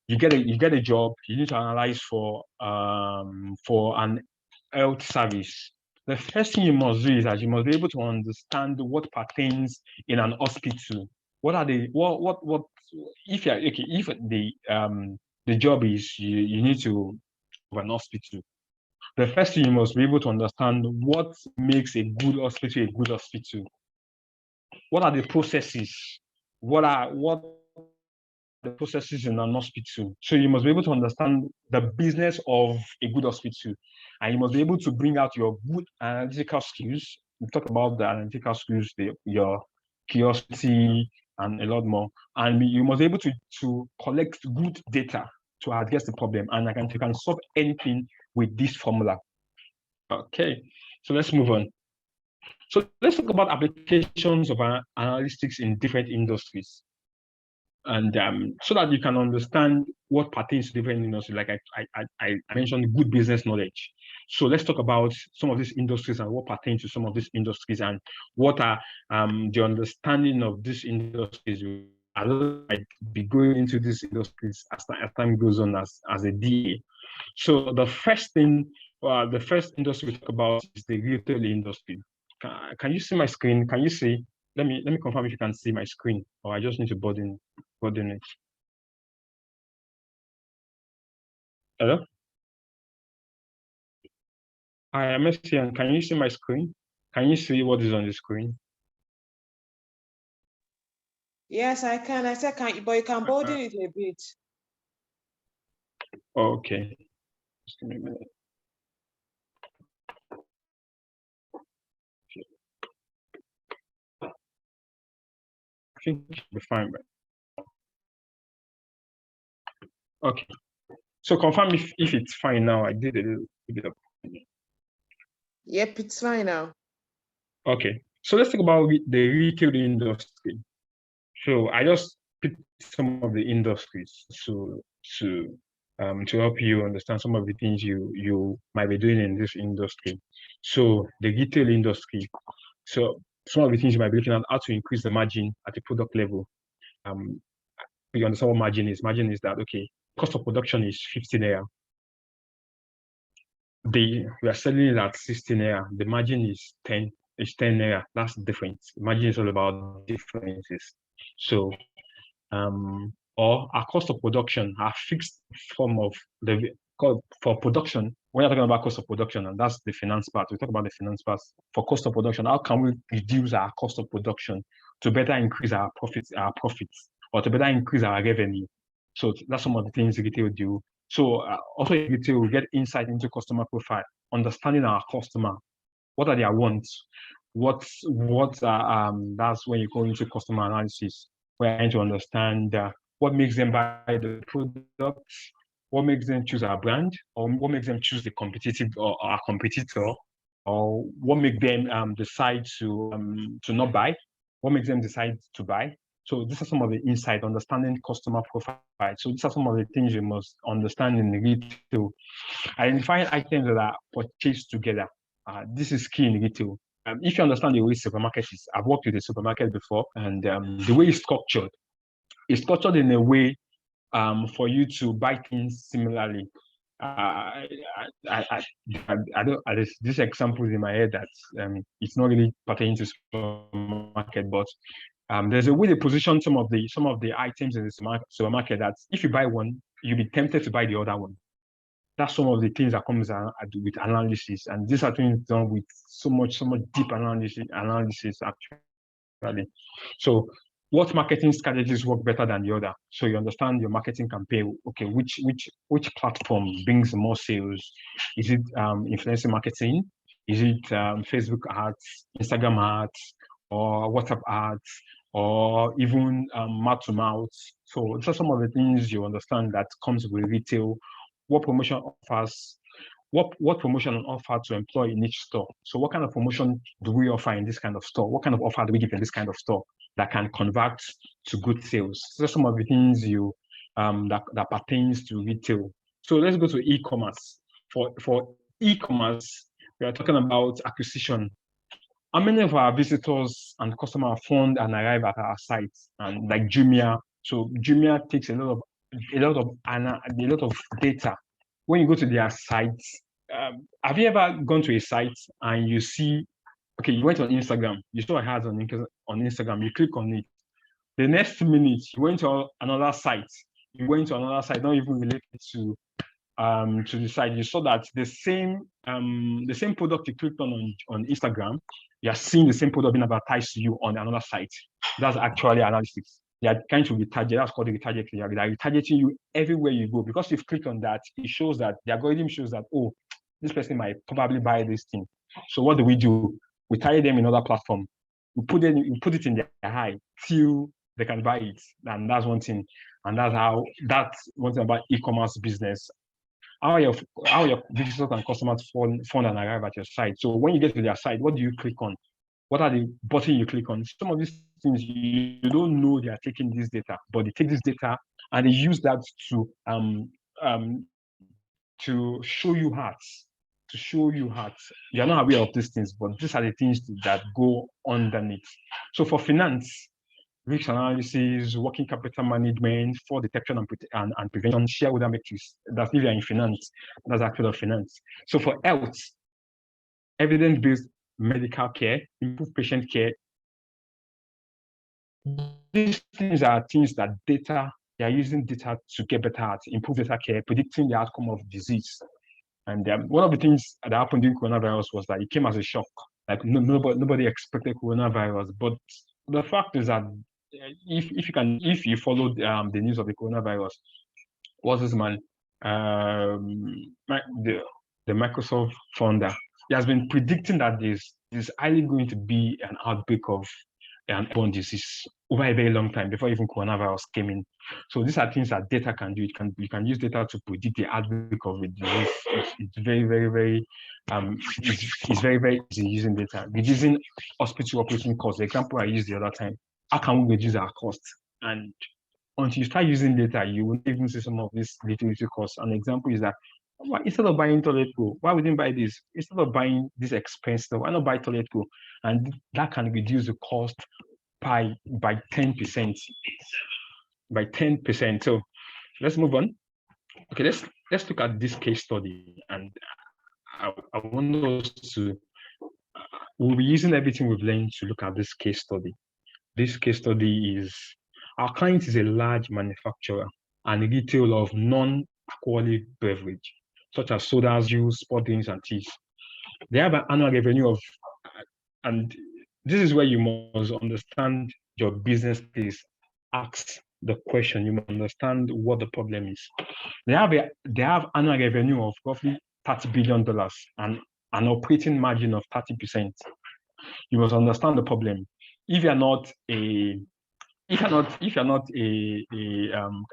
You get a job, you need to analyze for an health service. The first thing you must do is that you must be able to understand what pertains in an hospital. What are the what if you're okay, if the job is you need to have an hospital. The first thing you must be able to understand what makes a good hospital. What are the processes? What the processes in an hospital? So you must be able to understand the business of a good hospital, and you must be able to bring out your good analytical skills. We talk about the analytical skills, your curiosity, and a lot more. And you must be able to collect good data to address the problem, and you can solve anything with this formula. Okay, so let's move on. So let's talk about applications of analytics in different industries, and so that you can understand what pertains to different industries. Like I mentioned, good business knowledge. So let's talk about some of these industries and what pertains to some of these industries, and what are the understanding of these industries. I might be going into these industries as time goes on as a DA. So the first industry we talk about is the retail industry. Can you see my screen? Can you see? Let me confirm if you can see my screen, or I just need to broaden it. Hello? Hi, I'm Etienne. Can you see my screen? Can you see what is on the screen? Yes, I can. I said, can you, but you can broaden it a bit. Okay. Just give me a minute. I think it should be fine, but okay. So confirm if it's fine now. I did a little bit of. Yep, it's fine now. Okay. So let's talk about the retail industry. So I just picked some of the industries to help you understand some of the things you might be doing in this industry. So the retail industry. So some of the things you might be looking at: how to increase the margin at the product level. You understand what margin is? Margin is that, okay, cost of production is 15 naira. We are selling it at 16 naira. The margin is 10 naira. That's the difference. The margin is all about differences. So or our cost of production, our fixed form of for production. When you're talking about cost of production, and that's the finance part, we talk about the finance part. For cost of production, how can we reduce our cost of production to better increase our profits, or to better increase our revenue? So that's some of the things retail do. So also retail will get insight into customer profile, understanding our customer. What are their wants? That's when you go into customer analysis, where you're trying to understand what makes them buy the product, what makes them choose our brand, or what makes them choose the competitive or our competitor, or what makes them decide to not buy, what makes them decide to buy. So these are some of the insight, understanding customer profile. So these are some of the things you must understand in retail. Identifying items that are purchased together. This is key in retail. If you understand the way supermarket is, I've worked with a supermarket before, and the way it's structured in a way for you to buy things similarly. I don't. This example is in my head that it's not really pertaining to supermarket, but there's a way they position some of the items in the supermarket that if you buy one, you'll be tempted to buy the other one. That's some of the things that comes with analysis, and these are things done with so much deep analysis actually. So what marketing strategies work better than the other? So you understand your marketing campaign. Okay, which platform brings more sales? Is it influencer marketing? Is it Facebook ads, Instagram ads, or WhatsApp ads, or even mouth to mouth? So these are some of the things you understand that comes with retail. What promotion offers? What promotion and offer to employ in each store? So what kind of promotion do we offer in this kind of store? What kind of offer do we give in this kind of store that can convert to good sales? So some of the things you that pertains to retail. So let's go to e-commerce. For e-commerce, we are talking about acquisition. How many of our visitors and customers found and arrive at our sites? And like Jumia, so Jumia takes a lot of data. When you go to their sites, have you ever gone to a site and you see, okay, you went on Instagram, you saw a ad on Instagram, you click on it. The next minute, you went to another site, not even related to the site. You saw that the same product you clicked on Instagram, you are seeing the same product being advertised to you on another site. That's actually analytics. They are trying to retarget. That's called the retarget. They are retargeting you everywhere you go, because you've clicked on that. It shows that the algorithm shows that, oh, this person might probably buy this thing. So what do? We target them in another platform. We put it in their eye till they can buy it, and that's one thing. And that's one thing about e-commerce business. How your visitors and customers find and arrive at your site. So when you get to their site, what do you click on? What are the buttons you click on? Some of these things you don't know they are taking this data, but they take this data and they use that to show you ads. You are not aware of these things, but these are the things that go underneath. So for finance, risk analysis, working capital management, fraud detection and prevention, shareholder metrics. That's if you're in finance, that's actually finance. So for health, evidence-based medical care, improve patient care. These things are things that they are using data to get better at, improve data care, predicting the outcome of disease. And one of the things that happened during coronavirus was that it came as a shock. Like nobody expected coronavirus, but the fact is that if you followed the news of the coronavirus, what's this man, the Microsoft founder, he has been predicting that there's highly going to be an outbreak of an airborne disease over a very long time before even coronavirus came in. So these are things that data can do. You can use data to predict the outbreak of a disease. It's very, very, very it's very, very easy using data. Reducing hospital operating costs. The example I used the other time. How can we reduce our costs? And until you start using data, you won't even see some of these little costs. An example is that instead of buying toilet roll, why wouldn't buy this? Instead of buying this expensive, why not buy toilet roll? And that can reduce the cost by 10%. By 10%. So let's move on. Okay, let's look at this case study, and I want us to we'll be using everything we've learned to look at this case study. This case study is our client is a large manufacturer and retailer of non-alcoholic beverage, such as sodas, juice, sport drinks, and teas. They have an annual revenue of, and this is where you must understand your business case. Ask the question, you must understand what the problem is. They have annual revenue of roughly $30 billion and an operating margin of 30%. You must understand the problem. If you're not a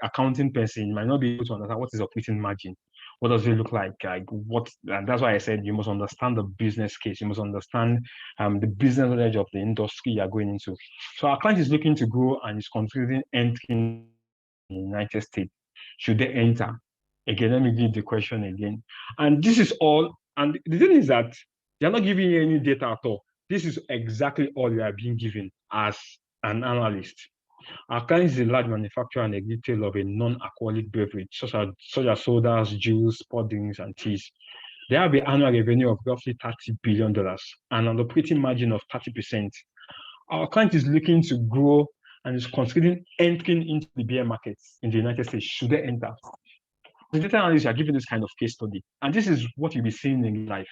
accounting person, you might not be able to understand what is operating margin. What does it look like? And that's why I said you must understand the business case. You must understand the business knowledge of the industry you're going into. So our client is looking to grow and is considering entering the United States. Should they enter? Again, let me give the question again. And this is all. And the thing is that they're not giving you any data at all. This is exactly all you are being given as an analyst. Our client is a large manufacturer and a retailer of a non-alcoholic beverage, such as sodas, juice, sport drinks, and teas. They have an annual revenue of roughly $30 billion and an operating margin of 30%. Our client is looking to grow and is considering entering into the beer market in the United States. Should they enter? the data analyst, you are given this kind of case study, and this is what you'll be seeing in life.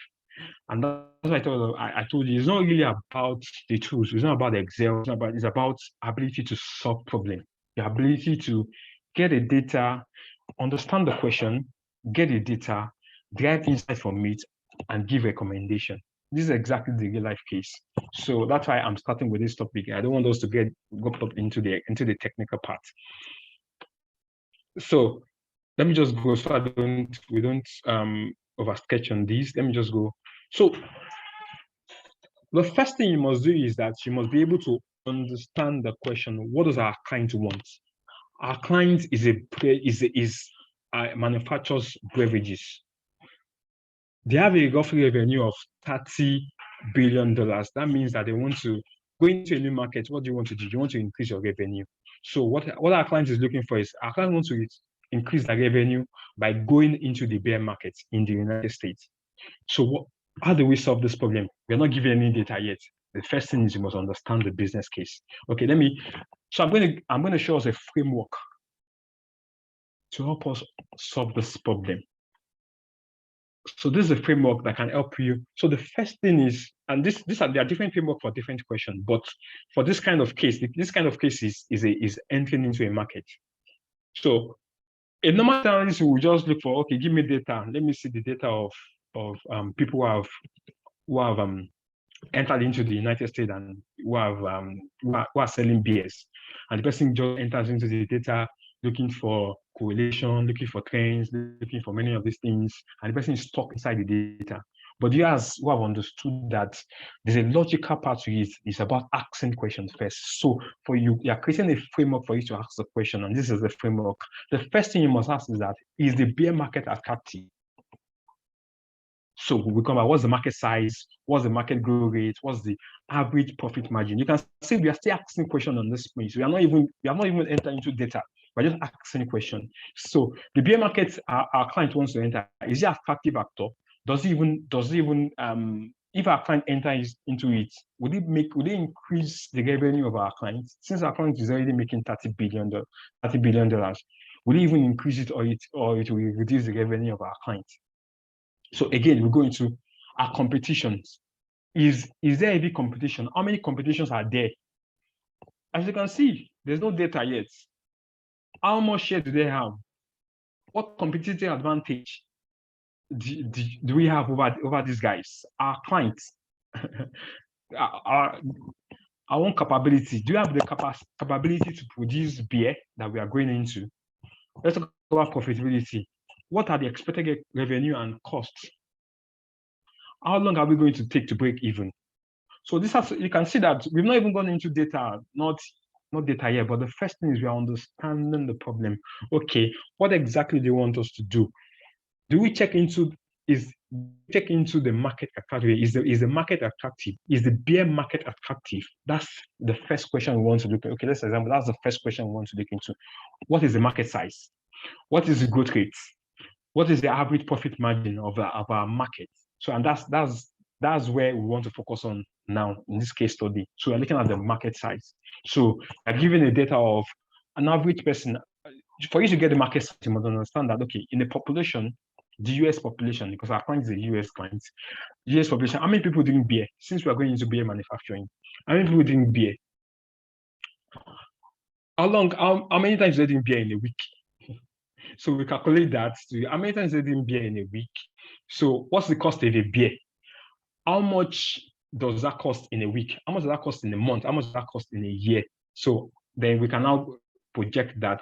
And that's why I told you, it's not really about the tools. It's not about Excel. It's about ability to solve problem, the ability to get the data, understand the question, get the data, derive insight from it, and give recommendation. This is exactly the real life case. So that's why I'm starting with this topic. I don't want us to get up into the technical part. So let me just go so we don't oversketch on these. Let me just go. So the first thing you must do is that you must be able to understand the question. What does our client want? Our client manufactures beverages. They have a roughly revenue of $30 billion. That means that they want to go into a new market. What do you want to do? You want to increase your revenue. So what our client is looking for is our client wants to increase their revenue by going into the beer market in the United States. So how do we solve this problem? We're not giving any data yet. The first thing is you must understand the business case. Okay, I'm going to show us a framework to help us solve this problem. So this is a framework that can help you. So the first thing is, and there are different frameworks for different questions, but for this kind of case, is entering into a market. So a normal analyst will just look for, okay, give me data. Let me see the data of people who have entered into the United States and who are selling beers, and the person just enters into the data looking for correlation, looking for trends, looking for many of these things, and the person is stuck inside the data. But you guys who have understood that there's a logical part to it, it's about asking questions first. So for you are creating a framework for you to ask the question, and this is the framework. The first thing you must ask is that, is the beer market attractive? So we come about what's the market size, what's the market growth rate, what's the average profit margin. You can see we are still asking questions on this point. We have not even entered into data. We're just asking a question. So the beer market our client wants to enter, is it an attractive actor? Does it even if our client enters into it, would it increase the revenue of our client? Since our client is already making $30 billion, will it even increase it, or it will reduce the revenue of our client? So again, we go into our competitions. Is there any competition? How many competitions are there? As you can see, there's no data yet. How much share do they have? What competitive advantage do we have over these guys? Our clients, our own capability. Do you have the capability to produce beer that we are going into? Let's talk about profitability. What are the expected revenue and costs? How long are we going to take to break even? So you can see that we've not even gone into data, not data yet, but the first thing is we are understanding the problem. Okay, what exactly do you want us to do? Do we check into the market attractive? Is the market attractive? Is the beer market attractive? That's the first question we want to look at. Okay, let's example. That's the first question we want to look into. What is the market size? What is the growth rate? What is the average profit margin of our market? So, and that's where we want to focus on now in this case study. So we're looking at the market size. So I'm giving a data of an average person. For you to get the market size, you must understand that, okay, in the population, the US population, because our client is a US client, US population, how many people drink beer? Since we are going into beer manufacturing, how many people drink beer? How many times do they drink beer in a week? So we calculate that. How many times they drink beer in a week? So what's the cost of a beer? How much does that cost in a week? How much does that cost in a month? How much does that cost in a year? So then we can now project that,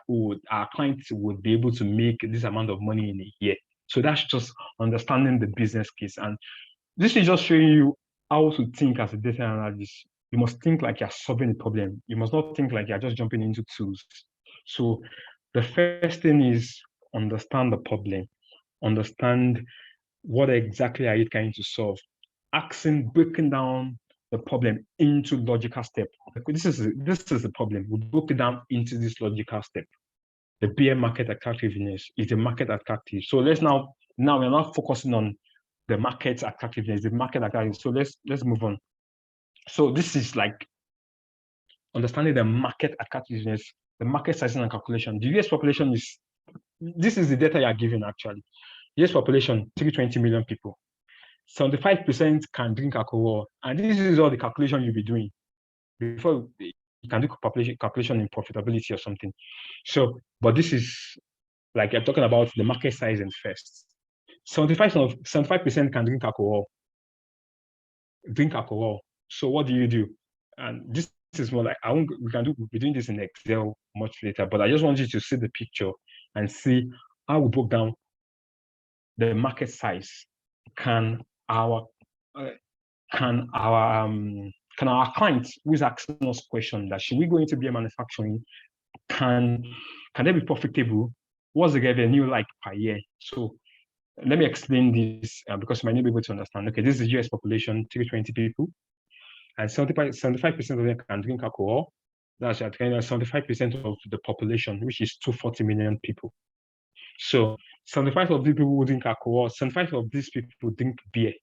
our clients would be able to make this amount of money in a year. So that's just understanding the business case. And this is just showing you how to think as a data analyst. You must think like you're solving a problem. You must not think like you're just jumping into tools. So the first thing is understand the problem. Understand what exactly are you trying to solve. Breaking down the problem into logical steps. This is the problem. We broke it down into this logical step. The beer market attractiveness is the market attractive. So now we're not focusing on the market attractiveness, the market attractiveness. So let's move on. So this is like understanding the market attractiveness, the market sizing and calculation. The US population is this is the data you are given actually. US population, 320 million people. 75% can drink alcohol. And this is all the calculation you'll be doing before you can do calculation in profitability or something. So, but this is like you're talking about the market size in first. 75% can drink alcohol. So what do you do? And this is more like we'll be doing this in Excel much later, but I just want you to see the picture and see how we broke down the market size. Can our client who is asking us question that should we go into beer manufacturing, can they be profitable? What's the revenue like per year? So let me explain this because you might not be able to understand. Okay, this is US population, 320 people, and 75% of them can drink alcohol. That's 75% of the population, which is 240 million people. So 75 of these people who drink alcohol, 75 of these people drink beer.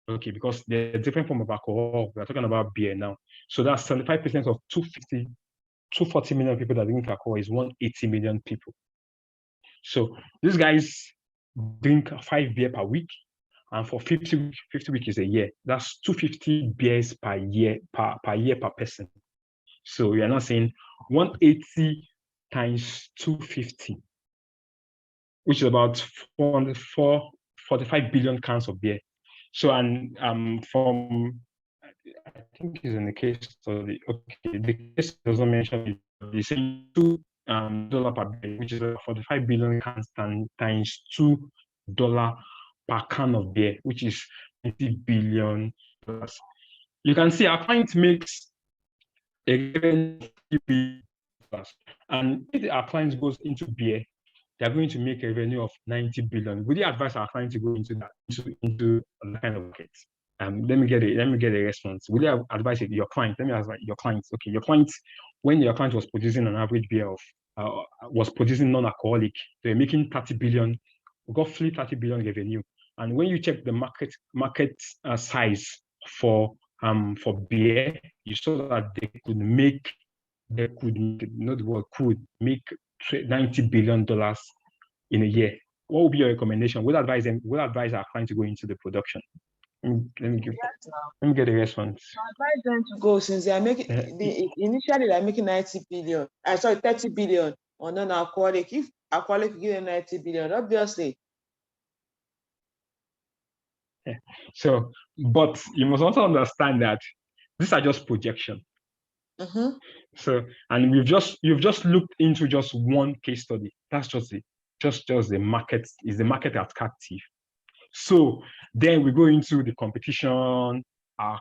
Okay, because they're a different form of alcohol. We're talking about beer now. So that's 75% of 240 million people that drink alcohol is 180 million people. So these guys drink 5 beer per week, and for 50 weeks is a year. That's 250 beers per year per person. So you're not saying 180 times 250, which is about 45 billion cans of beer. So, and from, I think it's in the case study, okay, the case doesn't mention it, they say $2 per beer, which is 45 billion cans times $2 per can of beer, which is $20 billion. You can see our client makes a revenue, and if our client goes into beer, they're going to make a revenue of 90 billion. Would you advise our client to go into that, into that kind of market? Let me get a response. Would you advise your client? Let me ask your clients. Okay, your client, when your client was producing an average beer of was producing non-alcoholic, they're making 30 billion, roughly 30 billion revenue. And when you check the market size for beer, you saw that they could make $90 billion in a year. What would be your recommendation? We'll advise our client to go into the production. Let me get a response. Advise them to go, since they are making initially they're making 30 billion on non-alcoholic. If alcoholic give them 90 billion, obviously. Yeah. So, but you must also understand that these are just projections. Mm-hmm. So, and you've just looked into just one case study. That's just the market. Is the market attractive? So then we go into the competition, our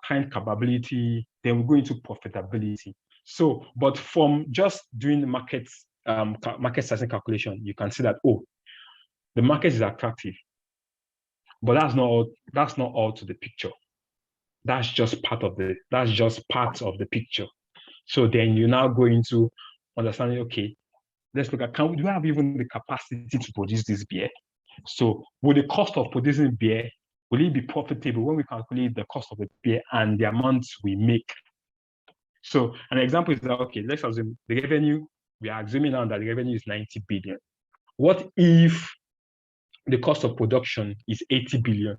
client capability, then we go into profitability. So, but from just doing the market sizing calculation, you can see that, oh, the market is attractive, but that's not all to the picture. That's just part of the picture. So then you now go into understanding, okay, let's look at, do I have even the capacity to produce this beer? So with the cost of producing beer, will it be profitable when we calculate the cost of the beer and the amount we make? So an example is that, okay, let's assume the revenue, we are assuming now that the revenue is 90 billion. What if the cost of production is 80 billion?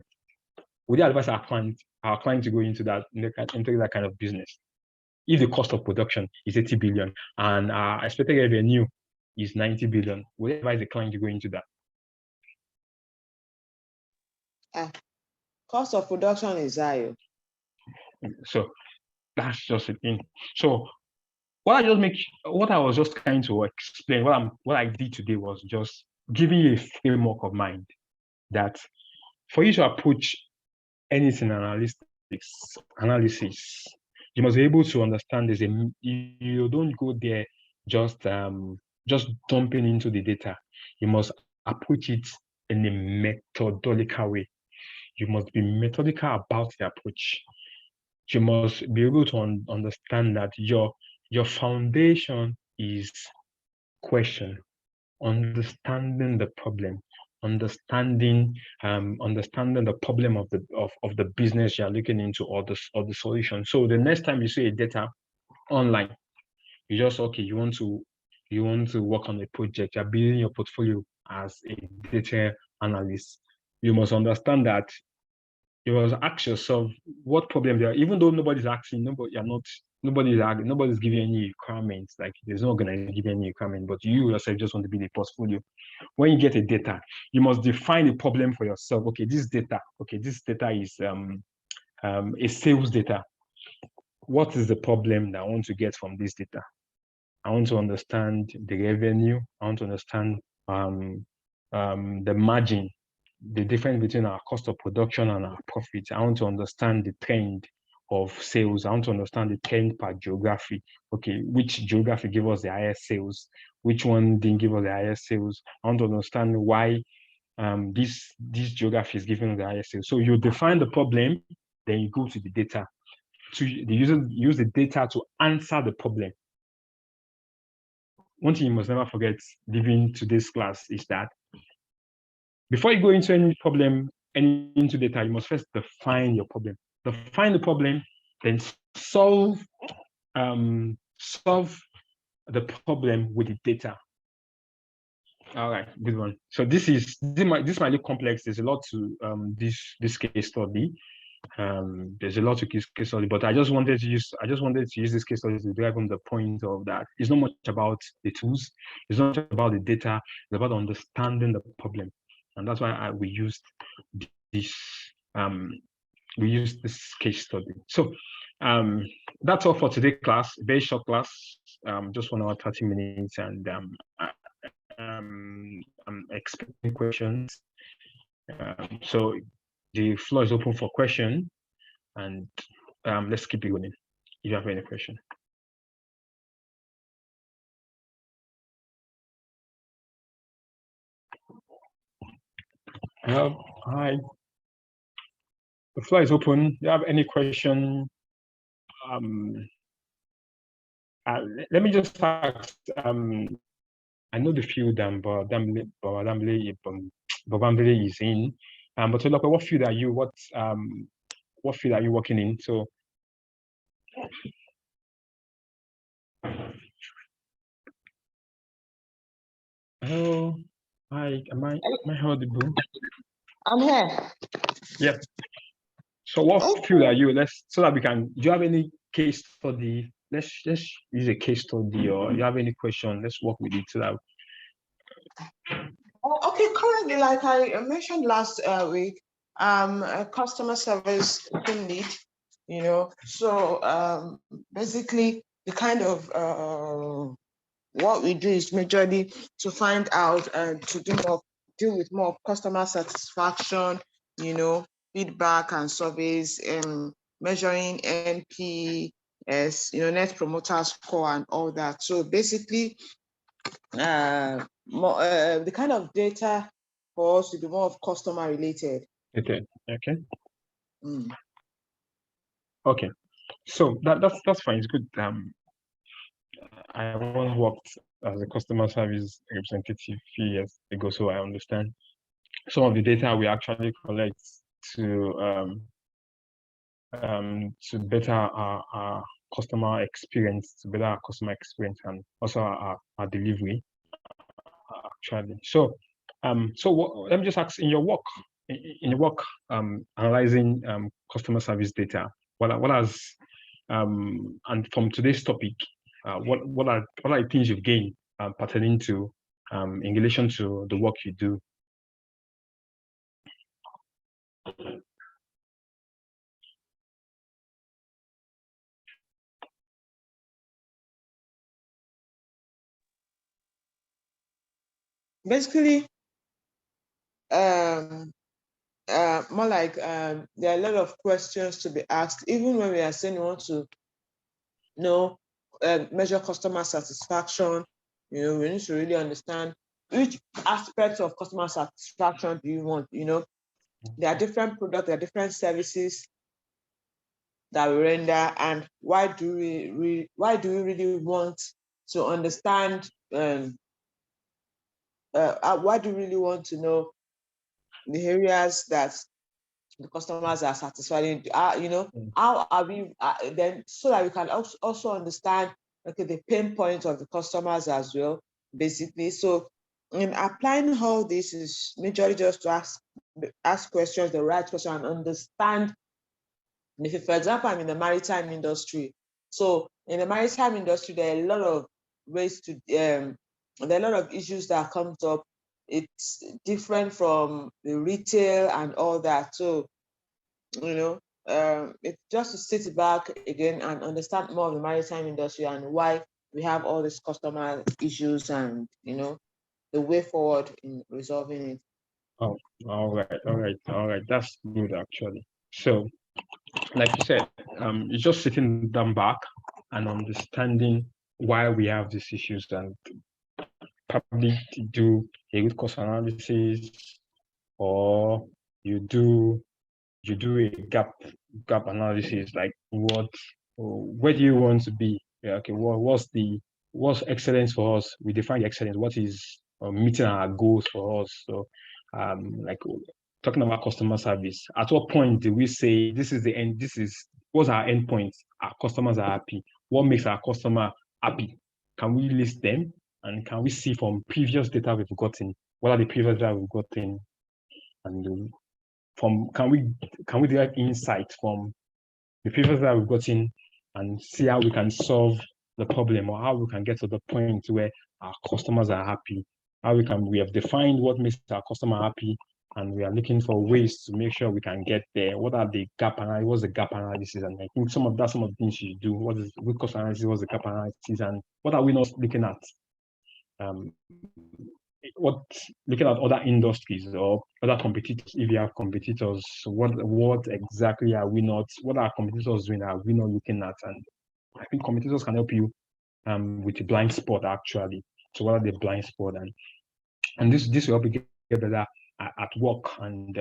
Would you advise our client to go into that kind of business? If the cost of production is 80 billion and our expected revenue is 90 billion, would you advise the client to go into that? Cost of production is high. So that's just the thing. So what I was just trying to explain, what I did today was just giving you a framework of mind that for you to approach anything analysis, you must be able to understand this. You don't go there just dumping into the data. You must approach it in a methodological way. You must be methodical about the approach. You must be able to understand that your foundation is question, understanding the problem, understanding the problem of the business you're looking into, or the solution. So the next time you see a data online, you just, okay, you want to you want to work on a project, you're building your portfolio as a data analyst, you must understand that you must ask yourself what problem there are, even though nobody's asking, nobody's giving any requirements, like there's no organization giving any requirement, but you yourself just want to build a portfolio. When you get a data, you must define a problem for yourself. Okay, this data is a sales data. What is the problem that I want to get from this data? I want to understand the revenue. I want to understand the margin, the difference between our cost of production and our profit. I want to understand the trend of sales. I want to understand the trend per geography. Okay, which geography gave us the highest sales? Which one didn't give us the highest sales? I want to understand why this geography is giving us the highest sales. So you define the problem, then you go to the data. To use the data to answer the problem. One thing you must never forget leaving today's class is that before you go into any problem and into data, you must first define your problem. Define the problem, then solve the problem with the data. All right, good one. So this might look complex. There's a lot to this case study. There's a lot to case study, but I just wanted to use this case study to drive home the point of that. It's not much about the tools. It's not about the data. It's about understanding the problem, and that's why we used this case study. So that's all for today class. Very short class, just 1 hour 30 minutes, and I'm expecting questions. So the floor is open for question, and let's keep it going if you have any question. Hi. The floor is open. Do you have any question? Let me just ask. I know the field Bobamble is in. But so look, what field are you? What field are you working in? So hello, hi, am I audible? I'm here. Yeah. So what field are you? So that we can. Do you have any case study? Let's use a case study, or you have any question? Let's work with it so that. Okay, currently, like I mentioned last week, a customer service team lead, so basically the kind of what we do is majorly to find out and to deal with more customer satisfaction, feedback and surveys, measuring NPS, Net Promoter Score and all that. So basically, the kind of data for us to be more of customer related. Okay. Okay, so that's fine. It's good. I once worked as a customer service representative few years ago, so I understand some of the data we actually collect to better our customer experience, and also our delivery. Actually, so let me just ask, in your work, analyzing customer service data, what has and from today's topic, what are the things you've gained pertaining to in relation to the work you do? Basically, more like there are a lot of questions to be asked, even when we are saying we want to measure customer satisfaction. We need to really understand which aspects of customer satisfaction do you want. There are different products, there are different services that we render, and why do we really want to understand? Why do you really want to know the areas that the customers are satisfied? How are we then, so that we can also understand okay, the pain point of the customers as well, basically. So in applying all this is majorly just to ask questions, the right question, and understand. If, for example, I'm in the maritime industry, so in the maritime industry, there are a lot of ways to there are a lot of issues that comes up. It's different from the retail and all that. So it's just to sit back again and understand more of the maritime industry and why we have all these customer issues and the way forward in resolving it. Oh, all right. That's good actually. So, like you said, it's just sitting down back and understanding why we have these issues and probably do a root cause analysis, or you do a gap analysis, like where do you want to be? Yeah, okay, what's excellence for us? We define excellence. What is meeting our goals for us? So, like talking about customer service, at what point do we say this is the end? What's our end point? Our customers are happy. What makes our customer happy? Can we list them? And can we see from previous data we've gotten, what are the previous data we've gotten? And can we derive insight from the previous data we've gotten and see how we can solve the problem, or how we can get to the point where our customers are happy? We have defined what makes our customer happy, and we are looking for ways to make sure we can get there. What's the gap analysis? And I think some of the things you do. What is root cause analysis? What's the gap analysis? And what are we not looking at? Looking at other industries or other competitors. If you have competitors, what exactly are we not? What are competitors doing? Are we not looking at? And I think competitors can help you with the blind spot actually. So what are the blind spot? And this will help you get better at work. And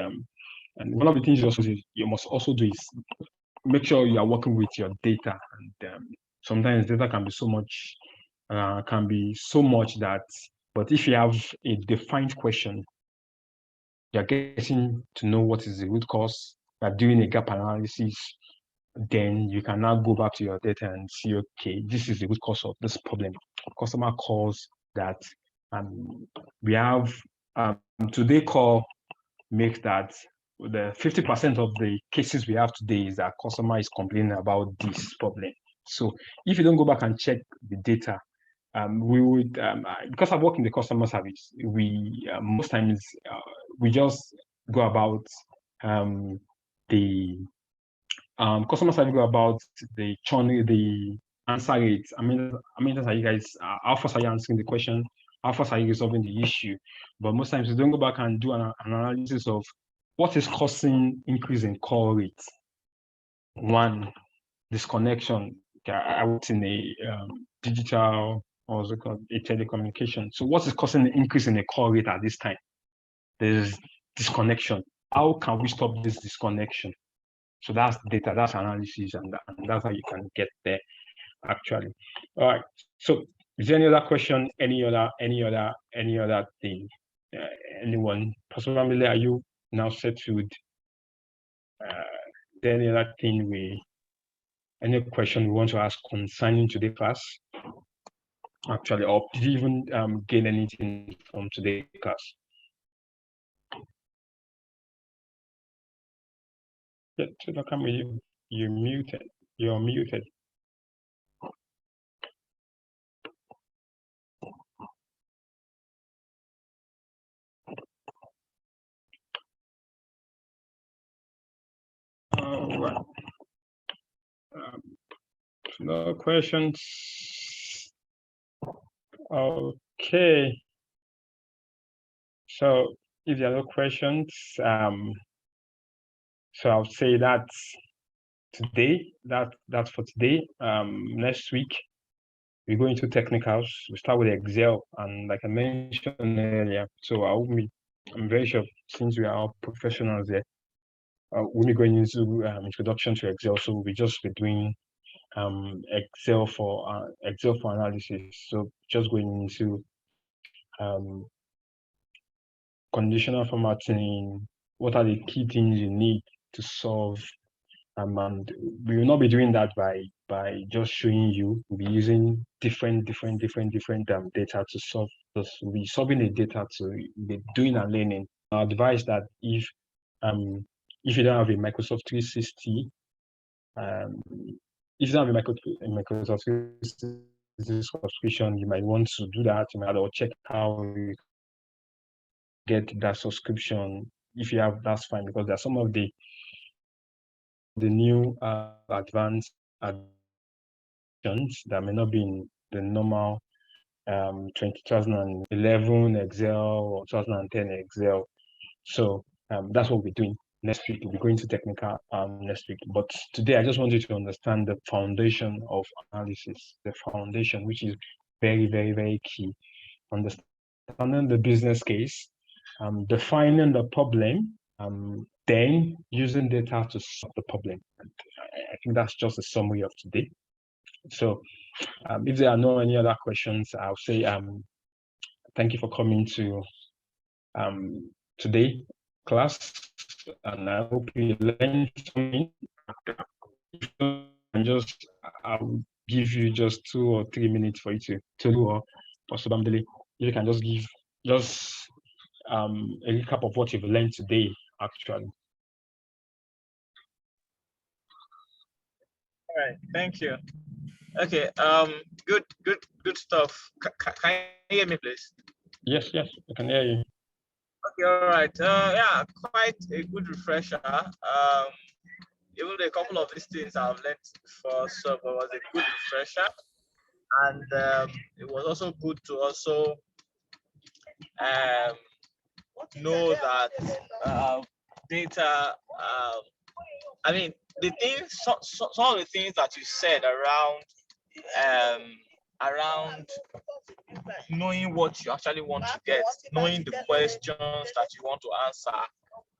one of the things you must also do is make sure you are working with your data. And sometimes data can be so much that, but if you have a defined question, you're getting to know what is the root cause, you're doing a gap analysis, then you can now go back to your data and see, okay, this is the root cause of this problem. Customer calls that we have today call makes that the 50% of the cases we have today is that customer is complaining about this problem. So if you don't go back and check the data, we would, because I work in the customer service, we most times we just go about the customer service, go about the answer rate. I mean, that's how you guys, how fast are you answering the question? How fast are you resolving the issue? But most times you don't go back and do an analysis of what is causing increase in call rate. One, disconnection. I worked in a digital, or what's it called, a telecommunication. So what is causing the increase in the call rate at this time? There's disconnection. How can we stop this disconnection? So that's data, that's analysis, and that's how you can get there actually. All right. So is there any other question? Any other thing? Anyone? Professor Amile, are you now settled? Any other thing any question we want to ask concerning today's class? Actually, or did you even gain anything from today's class? Yeah, you're muted. You're muted. All right. No questions. Okay. So if there are no questions, so I'll say that's today. That's for today. Next week we go into technicals. We start with Excel, and like I mentioned earlier, so I'm very sure since we are all professionals there, we'll be going into introduction to Excel. So we'll just be doing Excel for analysis. So just going into conditional formatting. What are the key things you need to solve And we will not be doing that by just showing you. We'll be using different data to solve this. We'll be solving the data to be doing and learning. I advise that if you don't have a Microsoft 360, if you don't have a Microsoft 360 subscription, you might want to do that. You might check how you get that subscription. If you have, that's fine, because there are some of the new advanced additions that may not be in the normal 2011 Excel or 2010 Excel. So that's what we're doing. Next week, we'll be going to technical next week. But today, I just want you to understand the foundation of analysis, the foundation, which is very, very, very key. Understanding the business case, defining the problem, then using data to solve the problem. And I think that's just a summary of today. So if there are no any other questions, I'll say thank you for coming to today class, and I hope you learned something. And I'll give you just 2 or 3 minutes for you to do, or possibly you can just give a recap of what you've learned today, actually. All right, thank you. Okay, good stuff. Can you hear me, please? Yes, I can hear you. Okay, all right. Yeah, quite a good refresher. Even a couple of these things I've learned before, so it was a good refresher, and it was also good to also know that data. I mean, the things, some of the things that you said around knowing what you actually want to get, knowing the questions that you want to answer,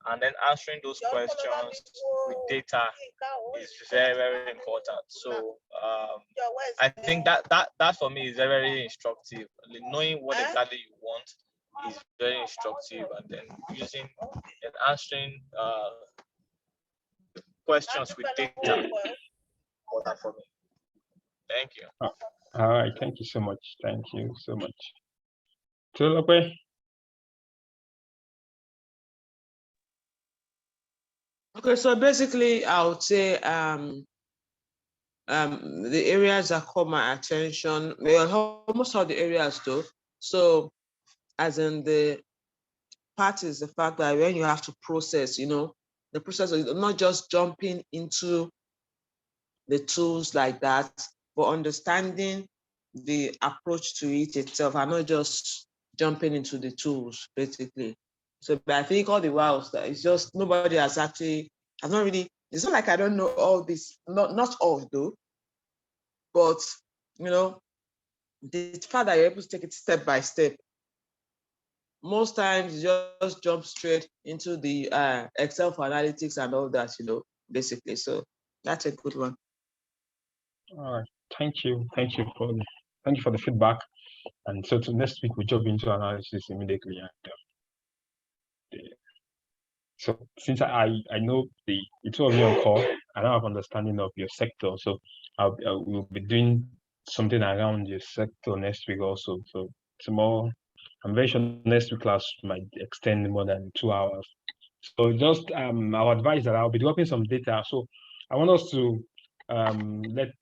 and then answering those questions with data is very, very important. So I think that for me is very, very instructive. Knowing what exactly you want is very instructive, and then using and answering questions with data important for me. Thank you. All right, thank you so much. Thank you so much. Tolulope? Okay, so basically, I would say the areas that caught my attention, well, almost all the areas though. So, as in the part is the fact that when you have to process, the process is not just jumping into the tools like that, but understanding the approach to it itself and not just jumping into the tools, basically. So, but I think all the while that it's just nobody has actually, I've not really, it's not like I don't know all this, not all though, but the fact that you're able to take it step by step. Most times you just jump straight into the Excel for analytics and all that, basically. So that's a good one. All right, thank you for the feedback. And so next week we jump into analysis immediately. And so since I know the two of you on call, I don't have understanding of your sector, so we'll be doing something around your sector next week also. So tomorrow, I'm very sure next week class might extend more than 2 hours. So just our advice that I'll be dropping some data. So I want us to let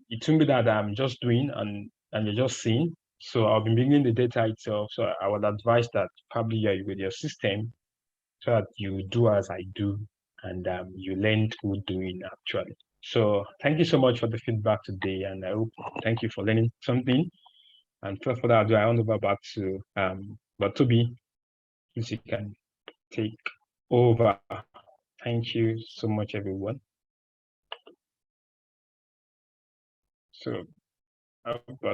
it be that I'm just doing and you're just seeing. So I'll be bringing the data itself. So I would advise that probably you're with your system so that you do as I do and you learn through doing actually. So thank you so much for the feedback today, and I hope thank you for learning something. And without further ado, I hand over back to Toby, if you can take over. Thank you so much, everyone. So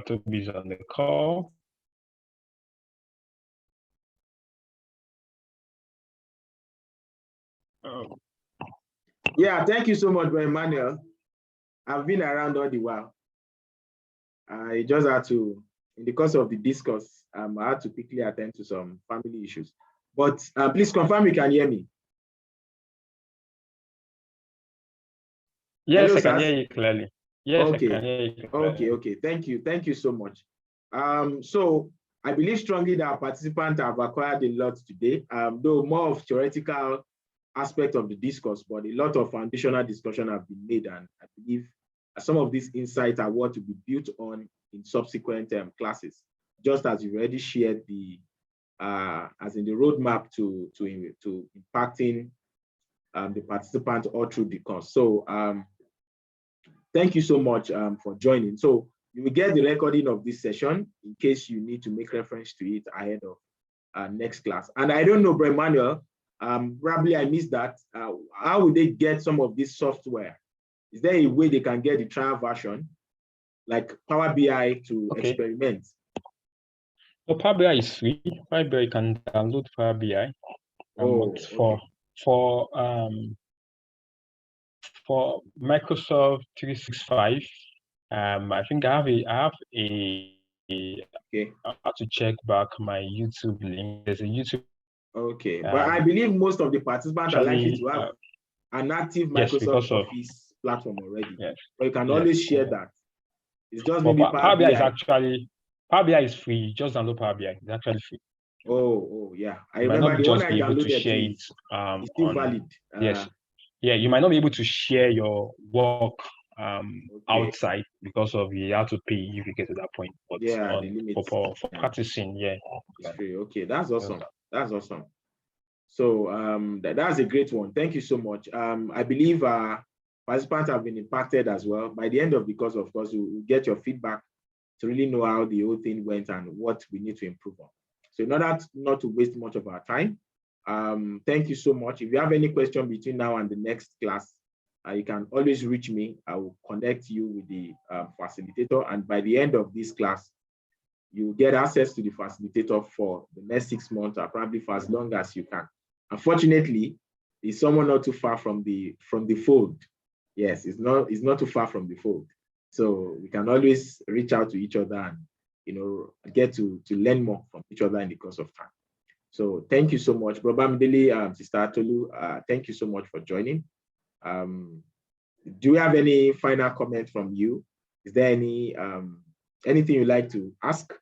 Toby is on the call. Oh. Yeah, thank you so much, Emmanuel. I've been around all the while. I just had to, in the course of the discourse, I had to quickly attend to some family issues. But please confirm you can hear me. Yes, Hello, I can sir. hear you clearly. Yes, I can Okay. hear you clearly. Okay. Thank you so much. So I believe strongly that our participants have acquired a lot today, though more of theoretical aspect of the discourse, but a lot of foundational discussion have been made, and I believe some of these insights are what to be built on in subsequent classes, just as you already shared the as in the roadmap to impacting the participants all through the course. So thank you so much for joining. So you will get the recording of this session in case you need to make reference to it ahead of next class. And I don't know, Bro Emmanuel, probably I missed that. How would they get some of this software? Is there a way they can get the trial version, like Power BI to experiment? So Power BI is free. Power BI, you can download Power BI. But for Microsoft 365, I think I have a okay. I have to check back my YouTube link. There's a YouTube. Okay, but I believe most of the participants are likely to have an active Microsoft Office platform already. Yes. But you can always share that. It's just maybe Power BI is actually, Power BI is free. Just download Power BI. It's actually free. Oh yeah. I remember the one I downloaded is still valid. Yes. Yeah, you might not be able to share your work outside because of you have to pay if you get to that point. But yeah, the limits for practicing, it's free. Okay, that's awesome. That's awesome. So that's a great one. Thank you so much. I believe participants have been impacted as well. By the end of the course, of course, we'll get your feedback to really know how the whole thing went and what we need to improve on. So in order not to waste much of our time, thank you so much. If you have any question between now and the next class, you can always reach me. I will connect you with the facilitator. And by the end of this class, you will get access to the facilitator for the next 6 months, or probably for as long as you can. Unfortunately, it's someone not too far from the fold. Yes, it's not too far from the fold. So we can always reach out to each other and get to learn more from each other in the course of time. So thank you so much, Bro Bamidele, Sister Atolu. Thank you so much for joining. Do you have any final comment from you? Is there any anything you'd like to ask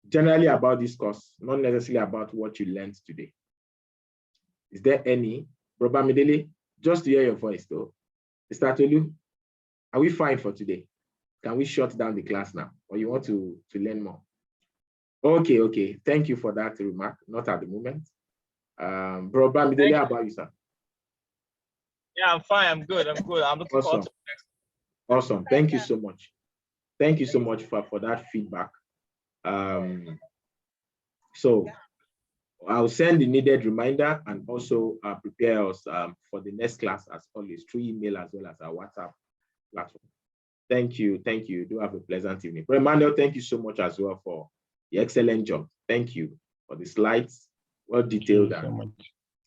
generally about this course, not necessarily about what you learned today? Is there any? Bro Bamidele, just to hear your voice though. Sister Atolu, are we fine for today? Can we shut down the class now? Or you want to learn more? Okay. Thank you for that remark. Not at the moment. Bro Bamidele, how about you, sir? Yeah, I'm fine. I'm good. I'm looking forward to the next. Awesome. Thank you so much. Thank you so much for that feedback. So I'll send the needed reminder and also prepare us for the next class as always through email as well as our WhatsApp platform. Thank you. Do have a pleasant evening. Emmanuel, thank you so much as well for the excellent job. Thank you for the slides, well detailed and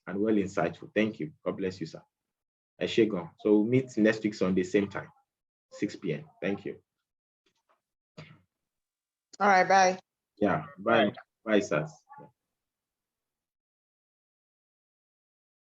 well insightful. Thank you. God bless you, sir. So we'll meet next week Sunday, same time, 6 p.m. Thank you. All right, bye. Yeah, bye, sirs.